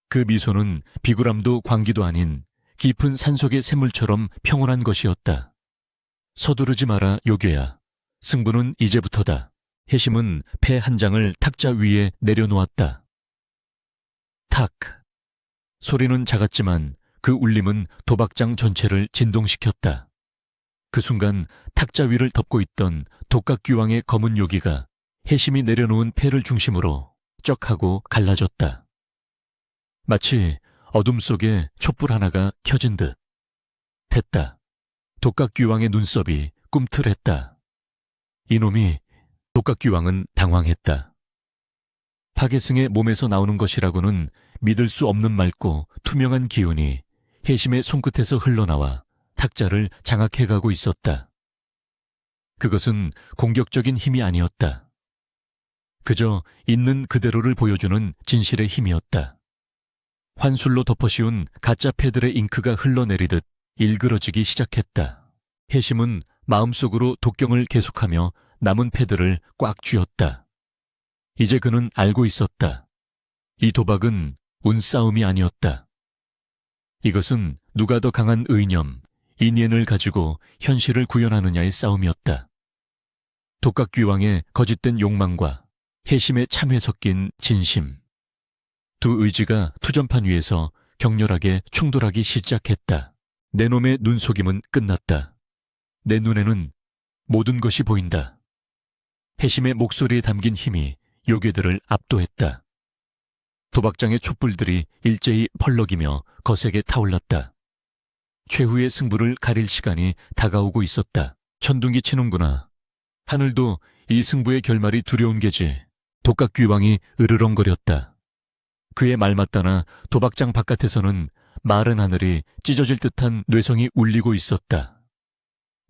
그 미소는 비굴함도 광기도 아닌 깊은 산속의 샘물처럼 평온한 것이었다. 서두르지 마라 요괴야. 승부는 이제부터다. 해심은 패 한 장을 탁자 위에 내려놓았다. 탁. 소리는 작았지만 그 울림은 도박장 전체를 진동시켰다. 그 순간 탁자 위를 덮고 있던 독각귀왕의 검은 요기가 해심이 내려놓은 패를 중심으로 쩍 하고 갈라졌다. 마치 어둠 속에 촛불 하나가 켜진 듯. 됐다. 독각귀왕의 눈썹이 꿈틀했다. 이놈이. 독각귀왕은 당황했다. 파괴승의 몸에서 나오는 것이라고는 믿을 수 없는 맑고 투명한 기운이 해심의 손끝에서 흘러나와 탁자를 장악해가고 있었다. 그것은 공격적인 힘이 아니었다. 그저 있는 그대로를 보여주는 진실의 힘이었다. 환술로 덮어씌운 가짜 패들의 잉크가 흘러내리듯 일그러지기 시작했다. 해심은 마음속으로 독경을 계속하며 남은 패들을 꽉 쥐었다. 이제 그는 알고 있었다. 이 도박은 운싸움이 아니었다. 이것은 누가 더 강한 의념, 인연을 가지고 현실을 구현하느냐의 싸움이었다. 독각귀왕의 거짓된 욕망과 해심의 참회 섞인 진심. 두 의지가 투전판 위에서 격렬하게 충돌하기 시작했다. 내 놈의 눈속임은 끝났다. 내 눈에는 모든 것이 보인다. 해심의 목소리에 담긴 힘이 요괴들을 압도했다. 도박장의 촛불들이 일제히 펄럭이며 거세게 타올랐다. 최후의 승부를 가릴 시간이 다가오고 있었다. 천둥이 치는구나. 하늘도 이 승부의 결말이 두려운 게지. 독각귀왕이 으르렁거렸다. 그의 말 맞다나 도박장 바깥에서는 마른 하늘이 찢어질 듯한 뇌성이 울리고 있었다.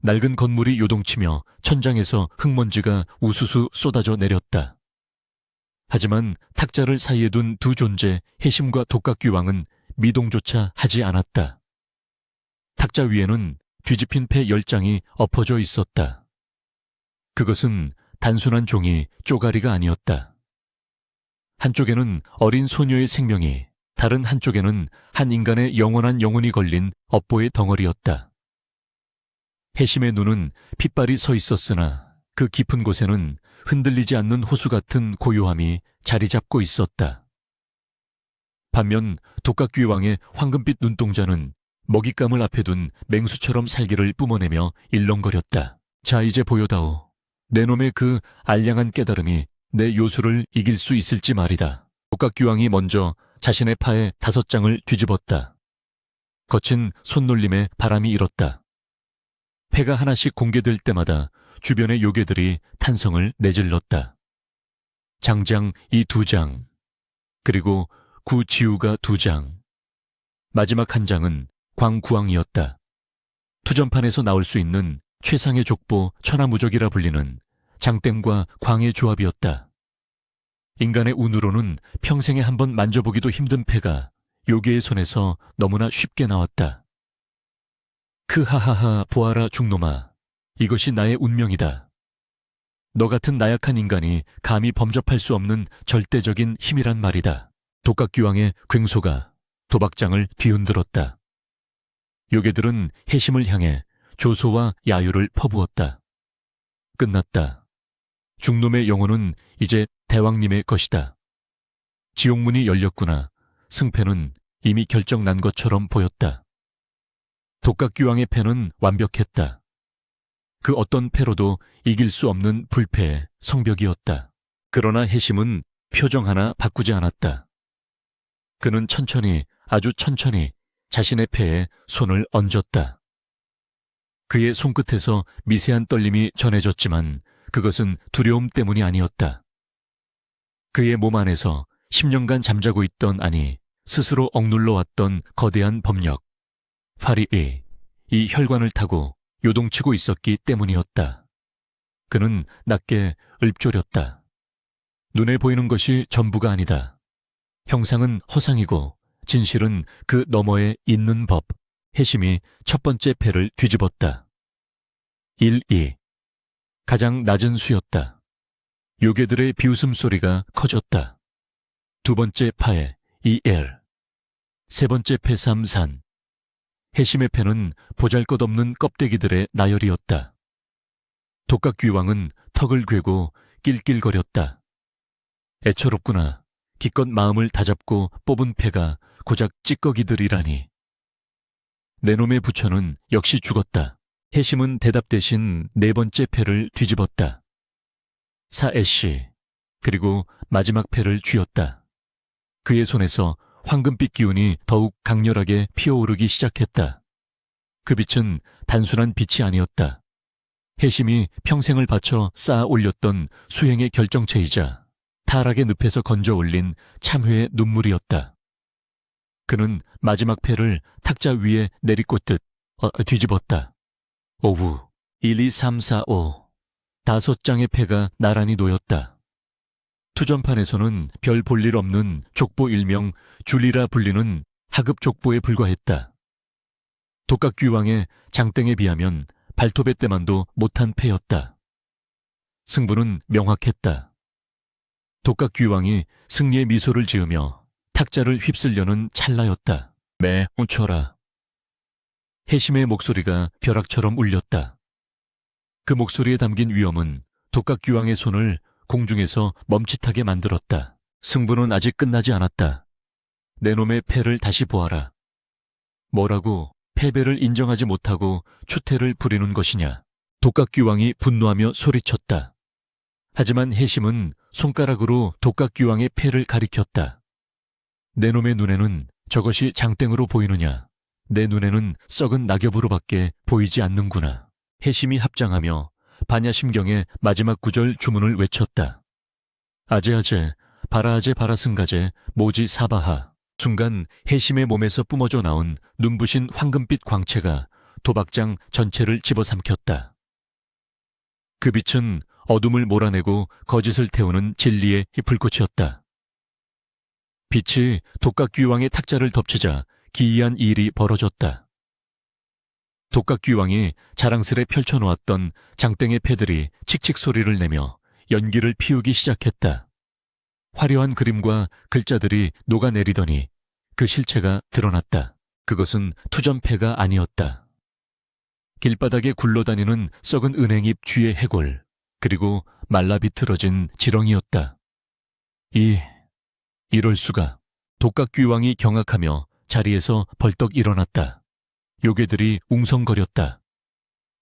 낡은 건물이 요동치며 천장에서 흙먼지가 우수수 쏟아져 내렸다. 하지만 탁자를 사이에 둔 두 존재 해심과 독각귀왕은 미동조차 하지 않았다. 탁자 위에는 뒤집힌 패 10장이 엎어져 있었다. 그것은 단순한 종이 쪼가리가 아니었다. 한쪽에는 어린 소녀의 생명이, 다른 한쪽에는 한 인간의 영원한 영혼이 걸린 업보의 덩어리였다. 해심의 눈은 핏발이 서 있었으나 그 깊은 곳에는 흔들리지 않는 호수 같은 고요함이 자리 잡고 있었다. 반면 독각귀왕의 황금빛 눈동자는 먹잇감을 앞에 둔 맹수처럼 살기를 뿜어내며 일렁거렸다. 자, 이제 보여다오. 내 놈의 그 알량한 깨달음이 내 요술을 이길 수 있을지 말이다. 독각귀왕이 먼저 자신의 파에 5장을 뒤집었다. 거친 손놀림에 바람이 일었다. 패가 하나씩 공개될 때마다 주변의 요괴들이 탄성을 내질렀다. 장장 이 2장, 그리고 구지우가 2장, 마지막 한 장은 광구왕이었다. 투전판에서 나올 수 있는 최상의 족보 천하무적이라 불리는 장땡과 광의 조합이었다. 인간의 운으로는 평생에 한 번 만져보기도 힘든 패가 요괴의 손에서 너무나 쉽게 나왔다. 크하하하 보아라 중놈아, 이것이 나의 운명이다. 너 같은 나약한 인간이 감히 범접할 수 없는 절대적인 힘이란 말이다. 독각귀왕의 괭소가 도박장을 뒤흔들었다. 요괴들은 해심을 향해 조소와 야유를 퍼부었다. 끝났다. 중놈의 영혼은 이제 대왕님의 것이다. 지옥문이 열렸구나. 승패는 이미 결정난 것처럼 보였다. 독각귀왕의 패는 완벽했다. 그 어떤 패로도 이길 수 없는 불패의 성벽이었다. 그러나 해심은 표정 하나 바꾸지 않았다. 그는 천천히, 아주 천천히 자신의 패에 손을 얹었다. 그의 손끝에서 미세한 떨림이 전해졌지만 그것은 두려움 때문이 아니었다. 그의 몸 안에서 10년간 잠자고 있던, 아니 스스로 억눌러 왔던 거대한 법력, 파리의 이 혈관을 타고 요동치고 있었기 때문이었다. 그는 낮게 읊조렸다. 눈에 보이는 것이 전부가 아니다. 형상은 허상이고 진실은 그 너머에 있는 법. 해심이 첫 번째 패를 뒤집었다. 1-2. 가장 낮은 수였다. 요괴들의 비웃음 소리가 커졌다. 두 번째 파에 2L. 세 번째 패 3-3. 해심의 패는 보잘것없는 껍데기들의 나열이었다. 독각귀왕은 턱을 괴고 낄낄거렸다. 애처롭구나. 기껏 마음을 다잡고 뽑은 패가 고작 찌꺼기들이라니. 내 놈의 부처는 역시 죽었다. 해심은 대답 대신 네 번째 패를 뒤집었다. 4애씨, 그리고 마지막 패를 쥐었다. 그의 손에서 황금빛 기운이 더욱 강렬하게 피어오르기 시작했다. 그 빛은 단순한 빛이 아니었다. 해심이 평생을 바쳐 쌓아 올렸던 수행의 결정체이자 타락의 늪에서 건져 올린 참회의 눈물이었다. 그는 마지막 패를 탁자 위에 내리꽂듯 뒤집었다. 오후 1, 2, 3, 4, 5. 5장의 패가 나란히 놓였다. 투전판에서는 별 볼 일 없는 족보 일명 줄리라 불리는 하급 족보에 불과했다. 독각귀왕의 장땡에 비하면 발톱의 때만도 못한 패였다. 승부는 명확했다. 독각귀왕이 승리의 미소를 지으며 탁자를 휩쓸려는 찰나였다. 매 훔쳐라. 해심의 목소리가 벼락처럼 울렸다. 그 목소리에 담긴 위엄은 독각귀왕의 손을 공중에서 멈칫하게 만들었다. 승부는 아직 끝나지 않았다. 내 놈의 패를 다시 보아라. 뭐라고 패배를 인정하지 못하고 추태를 부리는 것이냐. 독각귀왕이 분노하며 소리쳤다. 하지만 해심은 손가락으로 독각귀왕의 패를 가리켰다. 내 놈의 눈에는 저것이 장땡으로 보이느냐. 내 눈에는 썩은 낙엽으로밖에 보이지 않는구나. 해심이 합장하며 반야심경의 마지막 구절 주문을 외쳤다. 아제아제, 바라아제 바라승가제, 모지 사바하. 순간 해심의 몸에서 뿜어져 나온 눈부신 황금빛 광채가 도박장 전체를 집어삼켰다. 그 빛은 어둠을 몰아내고 거짓을 태우는 진리의 불꽃이었다. 빛이 독각귀왕의 탁자를 덮치자 기이한 일이 벌어졌다. 독각귀왕이 자랑스레 펼쳐놓았던 장땡의 패들이 칙칙 소리를 내며 연기를 피우기 시작했다. 화려한 그림과 글자들이 녹아내리더니 그 실체가 드러났다. 그것은 투전패가 아니었다. 길바닥에 굴러다니는 썩은 은행잎 쥐의 해골, 그리고 말라 비틀어진 지렁이였다. 이럴 수가. 독각귀왕이 경악하며 자리에서 벌떡 일어났다. 요괴들이 웅성거렸다.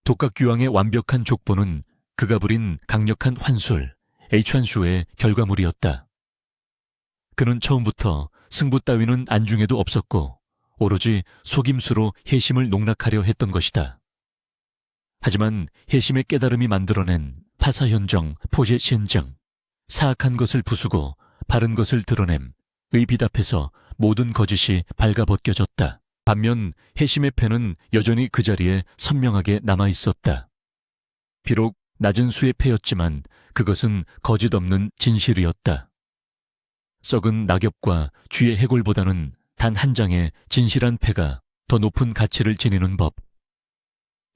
독각귀왕의 완벽한 족보는 그가 부린 강력한 환술, H환수의 결과물이었다. 그는 처음부터 승부 따위는 안중에도 없었고 오로지 속임수로 혜심을 농락하려 했던 것이다. 하지만 혜심의 깨달음이 만들어낸 파사현정, 포제시엔정, 사악한 것을 부수고 바른 것을 드러냄, 의빛 앞에서 모든 거짓이 발가벗겨졌다. 반면 혜심의 패는 여전히 그 자리에 선명하게 남아있었다. 비록 낮은 수의 패였지만 그것은 거짓 없는 진실이었다. 썩은 낙엽과 쥐의 해골보다는 단 한 장의 진실한 패가 더 높은 가치를 지니는 법.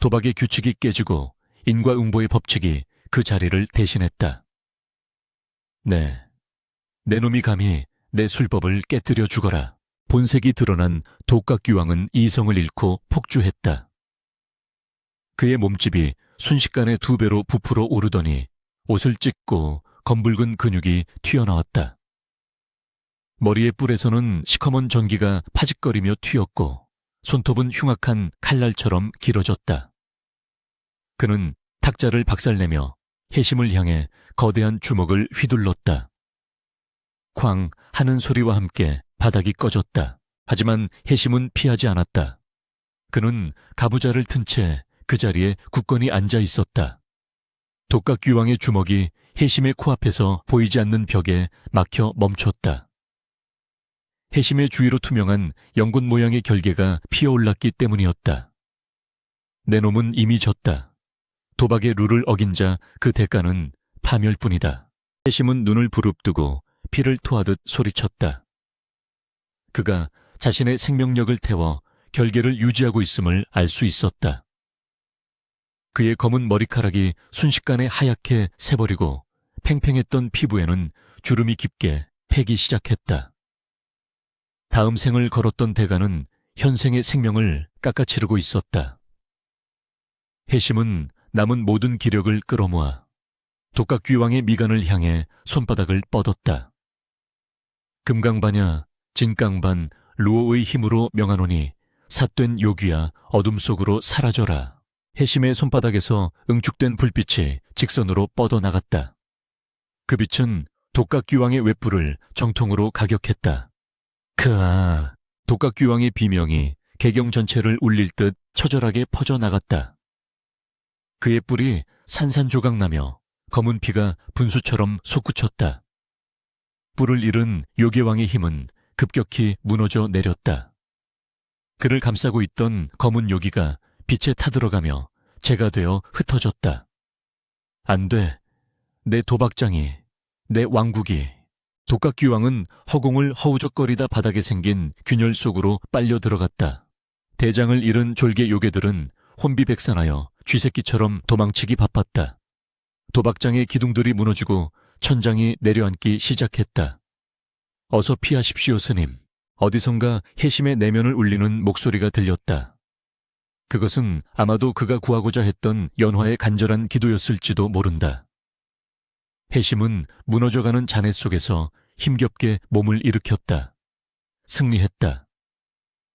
도박의 규칙이 깨지고 인과응보의 법칙이 그 자리를 대신했다. 네, 내 놈이 감히 내 술법을 깨뜨려 죽어라. 본색이 드러난 독각귀왕은 이성을 잃고 폭주했다. 그의 몸집이 순식간에 2배로 부풀어 오르더니 옷을 찢고 검붉은 근육이 튀어나왔다. 머리의 뿔에서는 시커먼 전기가 파직거리며 튀었고 손톱은 흉악한 칼날처럼 길어졌다. 그는 탁자를 박살내며 혜심을 향해 거대한 주먹을 휘둘렀다. 쾅 하는 소리와 함께 바닥이 꺼졌다. 하지만 혜심은 피하지 않았다. 그는 가부좌를 튼 채 그 자리에 굳건히 앉아 있었다. 독각귀왕의 주먹이 혜심의 코앞에서 보이지 않는 벽에 막혀 멈췄다. 혜심의 주위로 투명한 연꽃 모양의 결계가 피어올랐기 때문이었다. 내 놈은 이미 졌다. 도박의 룰을 어긴 자 그 대가는 파멸뿐이다. 혜심은 눈을 부릅뜨고 피를 토하듯 소리쳤다. 그가 자신의 생명력을 태워 결계를 유지하고 있음을 알 수 있었다. 그의 검은 머리카락이 순식간에 하얗게 새버리고 팽팽했던 피부에는 주름이 깊게 패기 시작했다. 다음 생을 걸었던 대가는 현생의 생명을 깎아치르고 있었다. 혜심은 남은 모든 기력을 끌어모아 독각귀왕의 미간을 향해 손바닥을 뻗었다. 금강반야, 진강반, 루오의 힘으로 명하노니 삿된 요귀야 어둠 속으로 사라져라. 혜심의 손바닥에서 응축된 불빛이 직선으로 뻗어나갔다. 그 빛은 독각귀왕의 웹불을 정통으로 가격했다. 크아, 독각귀왕의 비명이 개경 전체를 울릴 듯 처절하게 퍼져나갔다. 그의 뿔이 산산조각나며 검은 피가 분수처럼 솟구쳤다. 뿔을 잃은 요괴왕의 힘은 급격히 무너져 내렸다. 그를 감싸고 있던 검은 요기가 빛에 타들어가며 재가 되어 흩어졌다. 안 돼. 내 도박장이, 내 왕국이. 독각귀왕은 허공을 허우적거리다 바닥에 생긴 균열 속으로 빨려 들어갔다. 대장을 잃은 졸개 요괴들은 혼비백산하여 쥐새끼처럼 도망치기 바빴다. 도박장의 기둥들이 무너지고 천장이 내려앉기 시작했다. 어서 피하십시오, 스님. 어디선가 혜심의 내면을 울리는 목소리가 들렸다. 그것은 아마도 그가 구하고자 했던 연화의 간절한 기도였을지도 모른다. 혜심은 무너져가는 잔해 속에서 힘겹게 몸을 일으켰다. 승리했다.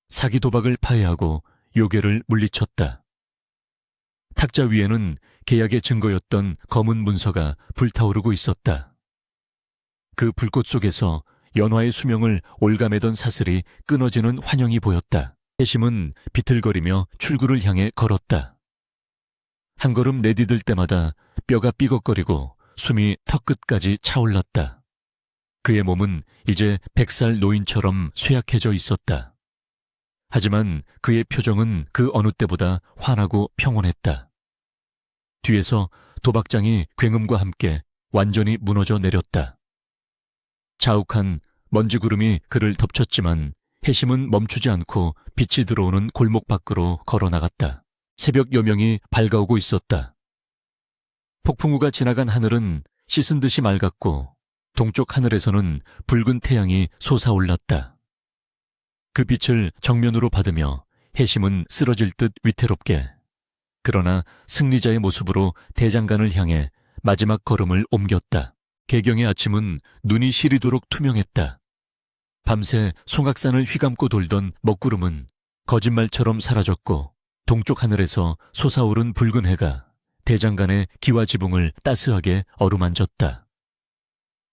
사기 도박을 파해하고 요괴를 물리쳤다. 탁자 위에는 계약의 증거였던 검은 문서가 불타오르고 있었다. 그 불꽃 속에서 연화의 수명을 올가매던 사슬이 끊어지는 환영이 보였다. 혜심은 비틀거리며 출구를 향해 걸었다. 한 걸음 내디딜 때마다 뼈가 삐걱거리고 숨이 턱끝까지 차올랐다. 그의 몸은 이제 100살 노인처럼 쇠약해져 있었다. 하지만 그의 표정은 그 어느 때보다 환하고 평온했다. 뒤에서 도박장이 굉음과 함께 완전히 무너져 내렸다. 자욱한 먼지구름이 그를 덮쳤지만 혜심은 멈추지 않고 빛이 들어오는 골목 밖으로 걸어나갔다. 새벽 여명이 밝아오고 있었다. 폭풍우가 지나간 하늘은 씻은 듯이 맑았고 동쪽 하늘에서는 붉은 태양이 솟아올랐다. 그 빛을 정면으로 받으며 혜심은 쓰러질 듯 위태롭게, 그러나 승리자의 모습으로 대장간을 향해 마지막 걸음을 옮겼다. 개경의 아침은 눈이 시리도록 투명했다. 밤새 송악산을 휘감고 돌던 먹구름은 거짓말처럼 사라졌고 동쪽 하늘에서 솟아오른 붉은 해가 대장간의 기와 지붕을 따스하게 어루만졌다.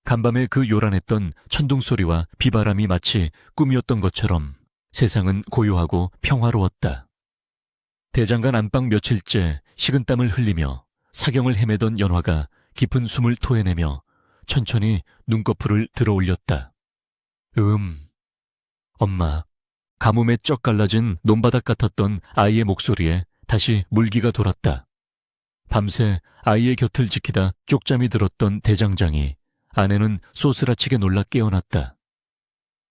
간밤에 그 요란했던 천둥 소리와 비바람이 마치 꿈이었던 것처럼 세상은 고요하고 평화로웠다. 대장간 안방 며칠째 식은땀을 흘리며 사경을 헤매던 연화가 깊은 숨을 토해내며 천천히 눈꺼풀을 들어올렸다. 엄마. 가뭄에 쩍 갈라진 논바닥 같았던 아이의 목소리에 다시 물기가 돌았다. 밤새 아이의 곁을 지키다 쪽잠이 들었던 대장장이 아내는 소스라치게 놀라 깨어났다.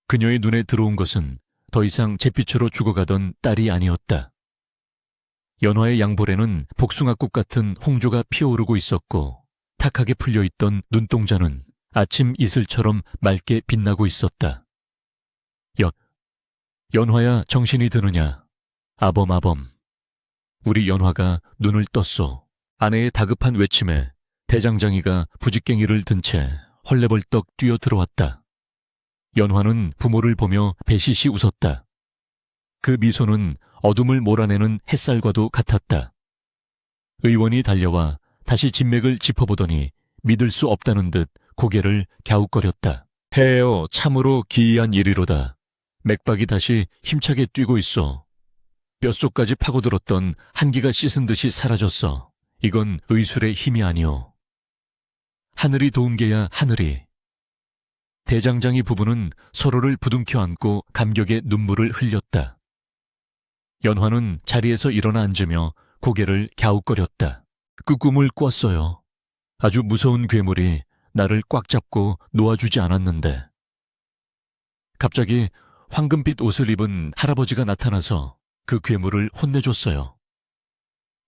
그녀의 눈에 들어온 것은 더 이상 잿빛으로 죽어가던 딸이 아니었다. 연화의 양볼에는 복숭아꽃 같은 홍조가 피어오르고 있었고 탁하게 풀려있던 눈동자는 아침 이슬처럼 맑게 빛나고 있었다. 연화야, 정신이 드느냐? 아범. 우리 연화가 눈을 떴소. 아내의 다급한 외침에 대장장이가 부직갱이를 든 채 헐레벌떡 뛰어 들어왔다. 연화는 부모를 보며 배시시 웃었다. 그 미소는 어둠을 몰아내는 햇살과도 같았다. 의원이 달려와 다시 진맥을 짚어보더니 믿을 수 없다는 듯 고개를 갸웃거렸다. 해요, 참으로 기이한 일이로다. 맥박이 다시 힘차게 뛰고 있어. 뼛속까지 파고들었던 한기가 씻은 듯이 사라졌어. 이건 의술의 힘이 아니오. 하늘이 도운 게야 하늘이. 대장장이 부부는 서로를 부둥켜 안고 감격의 눈물을 흘렸다. 연화는 자리에서 일어나 앉으며 고개를 갸웃거렸다. 그 꿈을 꿨어요. 아주 무서운 괴물이 나를 꽉 잡고 놓아주지 않았는데. 갑자기 황금빛 옷을 입은 할아버지가 나타나서 그 괴물을 혼내줬어요.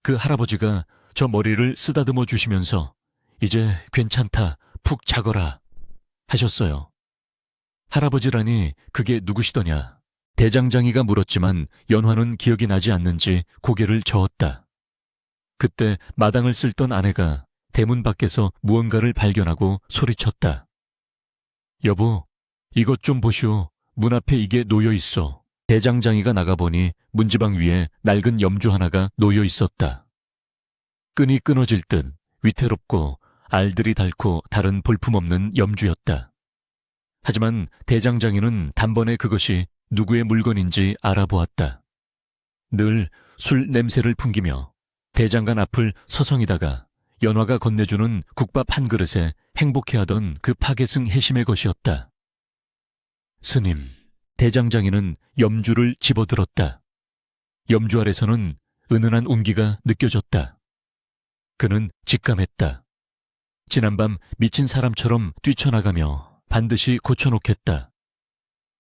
그 할아버지가 저 머리를 쓰다듬어 주시면서 이제 괜찮다, 푹 자거라 하셨어요. 할아버지라니 그게 누구시더냐? 대장장이가 물었지만 연화는 기억이 나지 않는지 고개를 저었다. 그때 마당을 쓸던 아내가 대문 밖에서 무언가를 발견하고 소리쳤다. 여보, 이것 좀 보시오. 문 앞에 이게 놓여 있어. 대장장이가 나가보니 문지방 위에 낡은 염주 하나가 놓여 있었다. 끈이 끊어질 듯 위태롭고 알들이 닳고 다른 볼품없는 염주였다. 하지만 대장장이는 단번에 그것이 누구의 물건인지 알아보았다. 늘 술 냄새를 풍기며 대장간 앞을 서성이다가 연화가 건네주는 국밥 한 그릇에 행복해하던 그 파괴승 해심의 것이었다. 스님, 대장장이는 염주를 집어들었다. 염주 아래서는 은은한 운기가 느껴졌다. 그는 직감했다. 지난밤 미친 사람처럼 뛰쳐나가며 반드시 고쳐놓겠다.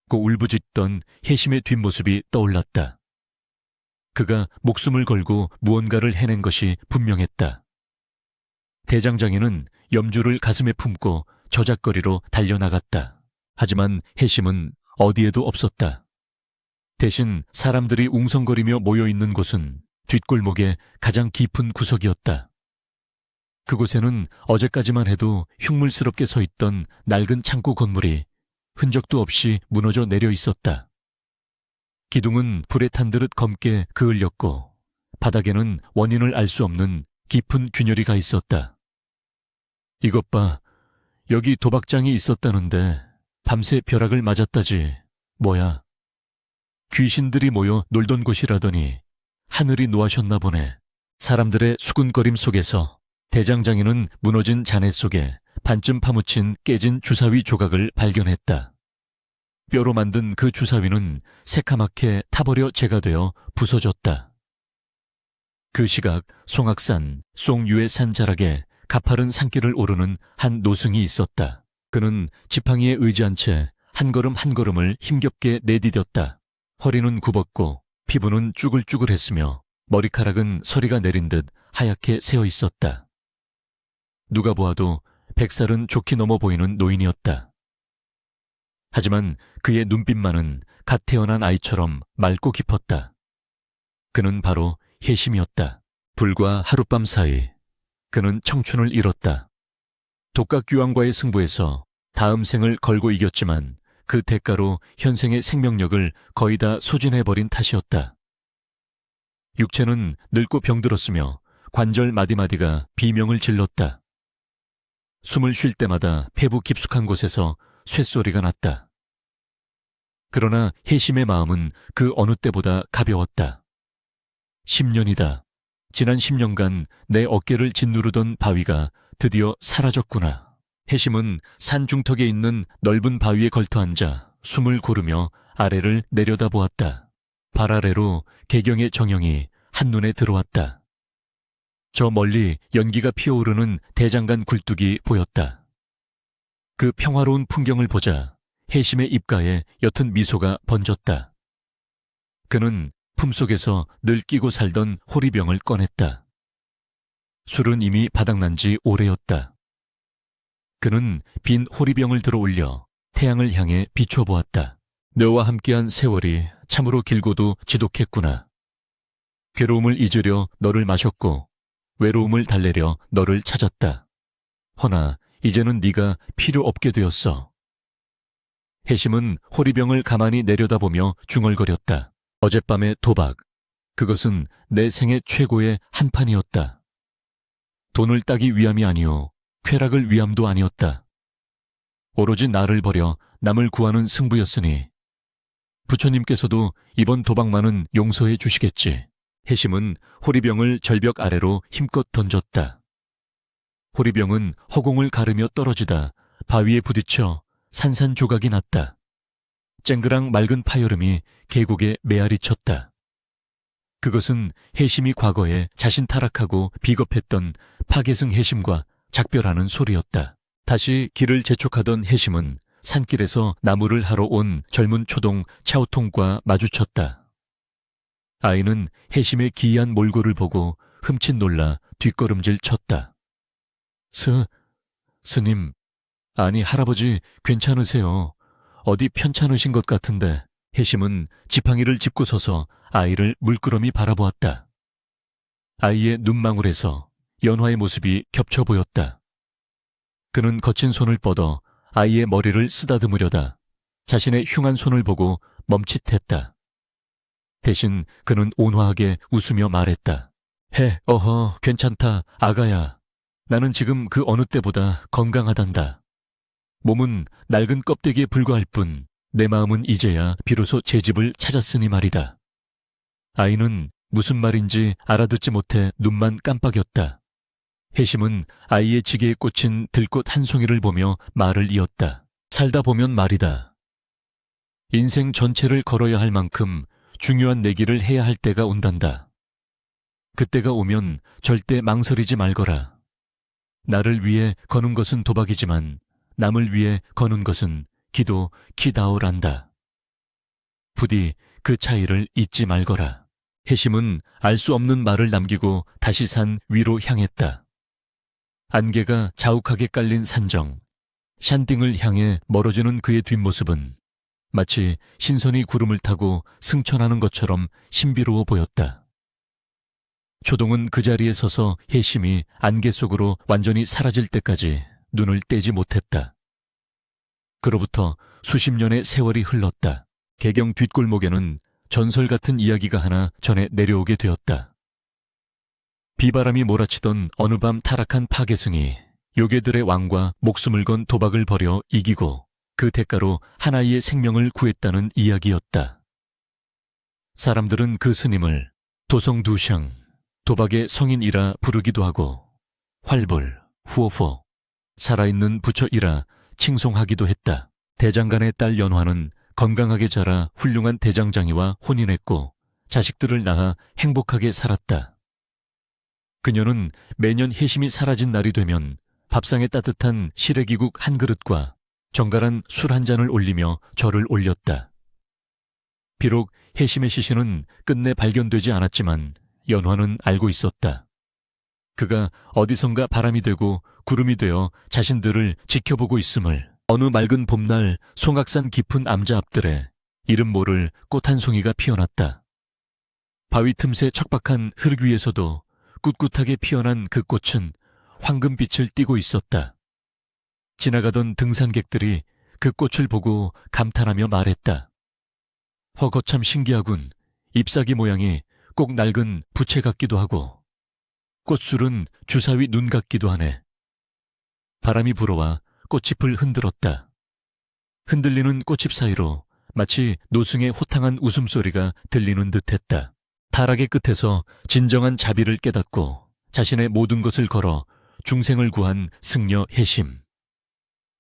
고 울부짖던 해심의 뒷모습이 떠올랐다. 그가 목숨을 걸고 무언가를 해낸 것이 분명했다. 대장장이는 염주를 가슴에 품고 저작거리로 달려나갔다. 하지만 해심은 어디에도 없었다. 대신 사람들이 웅성거리며 모여있는 곳은 뒷골목의 가장 깊은 구석이었다. 그곳에는 어제까지만 해도 흉물스럽게 서 있던 낡은 창고 건물이 흔적도 없이 무너져 내려 있었다. 기둥은 불에 탄 듯 검게 그을렸고 바닥에는 원인을 알 수 없는 깊은 균열이 가 있었다. 이것 봐, 여기 도박장이 있었다는데 밤새 벼락을 맞았다지. 뭐야? 귀신들이 모여 놀던 곳이라더니 하늘이 노하셨나 보네. 사람들의 수군거림 속에서 대장장이는 무너진 잔해 속에 반쯤 파묻힌 깨진 주사위 조각을 발견했다. 뼈로 만든 그 주사위는 새카맣게 타버려 재가 되어 부서졌다. 그 시각 송악산, 송유의 산자락에 가파른 산길을 오르는 한 노승이 있었다. 그는 지팡이에 의지한 채 한 걸음 한 걸음을 힘겹게 내디뎠다. 허리는 굽었고 피부는 쭈글쭈글했으며 머리카락은 서리가 내린 듯 하얗게 새어 있었다. 누가 보아도 100살은 좋게 넘어 보이는 노인이었다. 하지만 그의 눈빛만은 갓 태어난 아이처럼 맑고 깊었다. 그는 바로 해심이었다. 불과 하룻밤 사이 그는 청춘을 잃었다. 독각규황과의 승부에서 다음 생을 걸고 이겼지만 그 대가로 현생의 생명력을 거의 다 소진해버린 탓이었다. 육체는 늙고 병들었으며 관절 마디마디가 비명을 질렀다. 숨을 쉴 때마다 폐부 깊숙한 곳에서 쇳소리가 났다. 그러나 혜심의 마음은 그 어느 때보다 가벼웠다. 10년이다. 지난 10년간 내 어깨를 짓누르던 바위가 드디어 사라졌구나. 혜심은 산 중턱에 있는 넓은 바위에 걸터앉아 숨을 고르며 아래를 내려다보았다. 발 아래로 개경의 정영이 한눈에 들어왔다. 저 멀리 연기가 피어오르는 대장간 굴뚝이 보였다. 그 평화로운 풍경을 보자 혜심의 입가에 옅은 미소가 번졌다. 그는 품속에서 늘 끼고 살던 호리병을 꺼냈다. 술은 이미 바닥난 지 오래였다. 그는 빈 호리병을 들어 올려 태양을 향해 비춰보았다. 너와 함께한 세월이 참으로 길고도 지독했구나. 괴로움을 잊으려 너를 마셨고 외로움을 달래려 너를 찾았다. 허나 이제는 네가 필요 없게 되었어. 혜심은 호리병을 가만히 내려다보며 중얼거렸다. 어젯밤의 도박, 그것은 내 생애 최고의 한판이었다. 돈을 따기 위함이 아니오, 쾌락을 위함도 아니었다. 오로지 나를 버려 남을 구하는 승부였으니 부처님께서도 이번 도박만은 용서해 주시겠지. 혜심은 호리병을 절벽 아래로 힘껏 던졌다. 호리병은 허공을 가르며 떨어지다 바위에 부딪혀 산산조각이 났다. 쨍그랑 맑은 파여름이 계곡에 메아리 쳤다. 그것은 혜심이 과거에 자신 타락하고 비겁했던 파괴승 혜심과 작별하는 소리였다. 다시 길을 재촉하던 혜심은 산길에서 나무를 하러 온 젊은 초동 차오통과 마주쳤다. 아이는 혜심의 기이한 몰골을 보고 흠칫 놀라 뒷걸음질 쳤다. 스님, 아니 할아버지 괜찮으세요? 어디 편찮으신 것 같은데. 혜심은 지팡이를 짚고 서서 아이를 물끄러미 바라보았다. 아이의 눈망울에서 연화의 모습이 겹쳐 보였다. 그는 거친 손을 뻗어 아이의 머리를 쓰다듬으려다 자신의 흉한 손을 보고 멈칫했다. 대신 그는 온화하게 웃으며 말했다. 어허, 괜찮다, 아가야. 나는 지금 그 어느 때보다 건강하단다. 몸은 낡은 껍데기에 불과할 뿐 내 마음은 이제야 비로소 제 집을 찾았으니 말이다. 아이는 무슨 말인지 알아듣지 못해 눈만 깜빡였다. 혜심은 아이의 지게에 꽂힌 들꽃 한 송이를 보며 말을 이었다. 살다 보면 말이다. 인생 전체를 걸어야 할 만큼 중요한 내기를 해야 할 때가 온단다. 그때가 오면 절대 망설이지 말거라. 나를 위해 거는 것은 도박이지만 남을 위해 거는 것은 기도 키다오란다. 부디 그 차이를 잊지 말거라. 혜심은 알 수 없는 말을 남기고 다시 산 위로 향했다. 안개가 자욱하게 깔린 산정, 샨딩을 향해 멀어지는 그의 뒷모습은 마치 신선이 구름을 타고 승천하는 것처럼 신비로워 보였다. 초동은 그 자리에 서서 혜심이 안개 속으로 완전히 사라질 때까지 눈을 떼지 못했다. 그로부터 수십 년의 세월이 흘렀다. 개경 뒷골목에는 전설 같은 이야기가 하나 전해 내려오게 되었다. 비바람이 몰아치던 어느 밤 타락한 파괴승이 요괴들의 왕과 목숨을 건 도박을 벌여 이기고 그 대가로 한 아이의 생명을 구했다는 이야기였다. 사람들은 그 스님을 도성두샹, 도박의 성인이라 부르기도 하고 활불, 후오포, 살아있는 부처이라 칭송하기도 했다. 대장간의 딸 연화는 건강하게 자라 훌륭한 대장장이와 혼인했고 자식들을 낳아 행복하게 살았다. 그녀는 매년 혜심이 사라진 날이 되면 밥상에 따뜻한 시래기국 한 그릇과 정갈한 술 한 잔을 올리며 절을 올렸다. 비록 혜심의 시신은 끝내 발견되지 않았지만 연화는 알고 있었다. 그가 어디선가 바람이 되고 구름이 되어 자신들을 지켜보고 있음을. 어느 맑은 봄날 송악산 깊은 암자 앞들에 이름 모를 꽃 한 송이가 피어났다. 바위 틈새 척박한 흙 위에서도 꿋꿋하게 피어난 그 꽃은 황금빛을 띠고 있었다. 지나가던 등산객들이 그 꽃을 보고 감탄하며 말했다. 거참 신기하군. 잎사귀 모양이 꼭 낡은 부채 같기도 하고 꽃술은 주사위 눈 같기도 하네. 바람이 불어와 꽃잎을 흔들었다. 흔들리는 꽃잎 사이로 마치 노승의 호탕한 웃음소리가 들리는 듯했다. 타락의 끝에서 진정한 자비를 깨닫고 자신의 모든 것을 걸어 중생을 구한 승려 해심.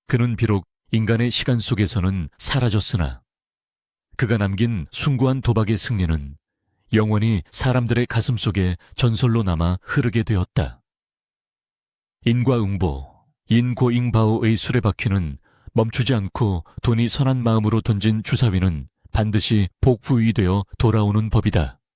그는 비록 인간의 시간 속에서는 사라졌으나 그가 남긴 숭고한 도박의 승리는 영원히 사람들의 가슴 속에 전설로 남아 흐르게 되었다. 인과응보, 인고잉바오의 수레바퀴는 멈추지 않고 돈이 선한 마음으로 던진 주사위는 반드시 복부이 되어 돌아오는 법이다.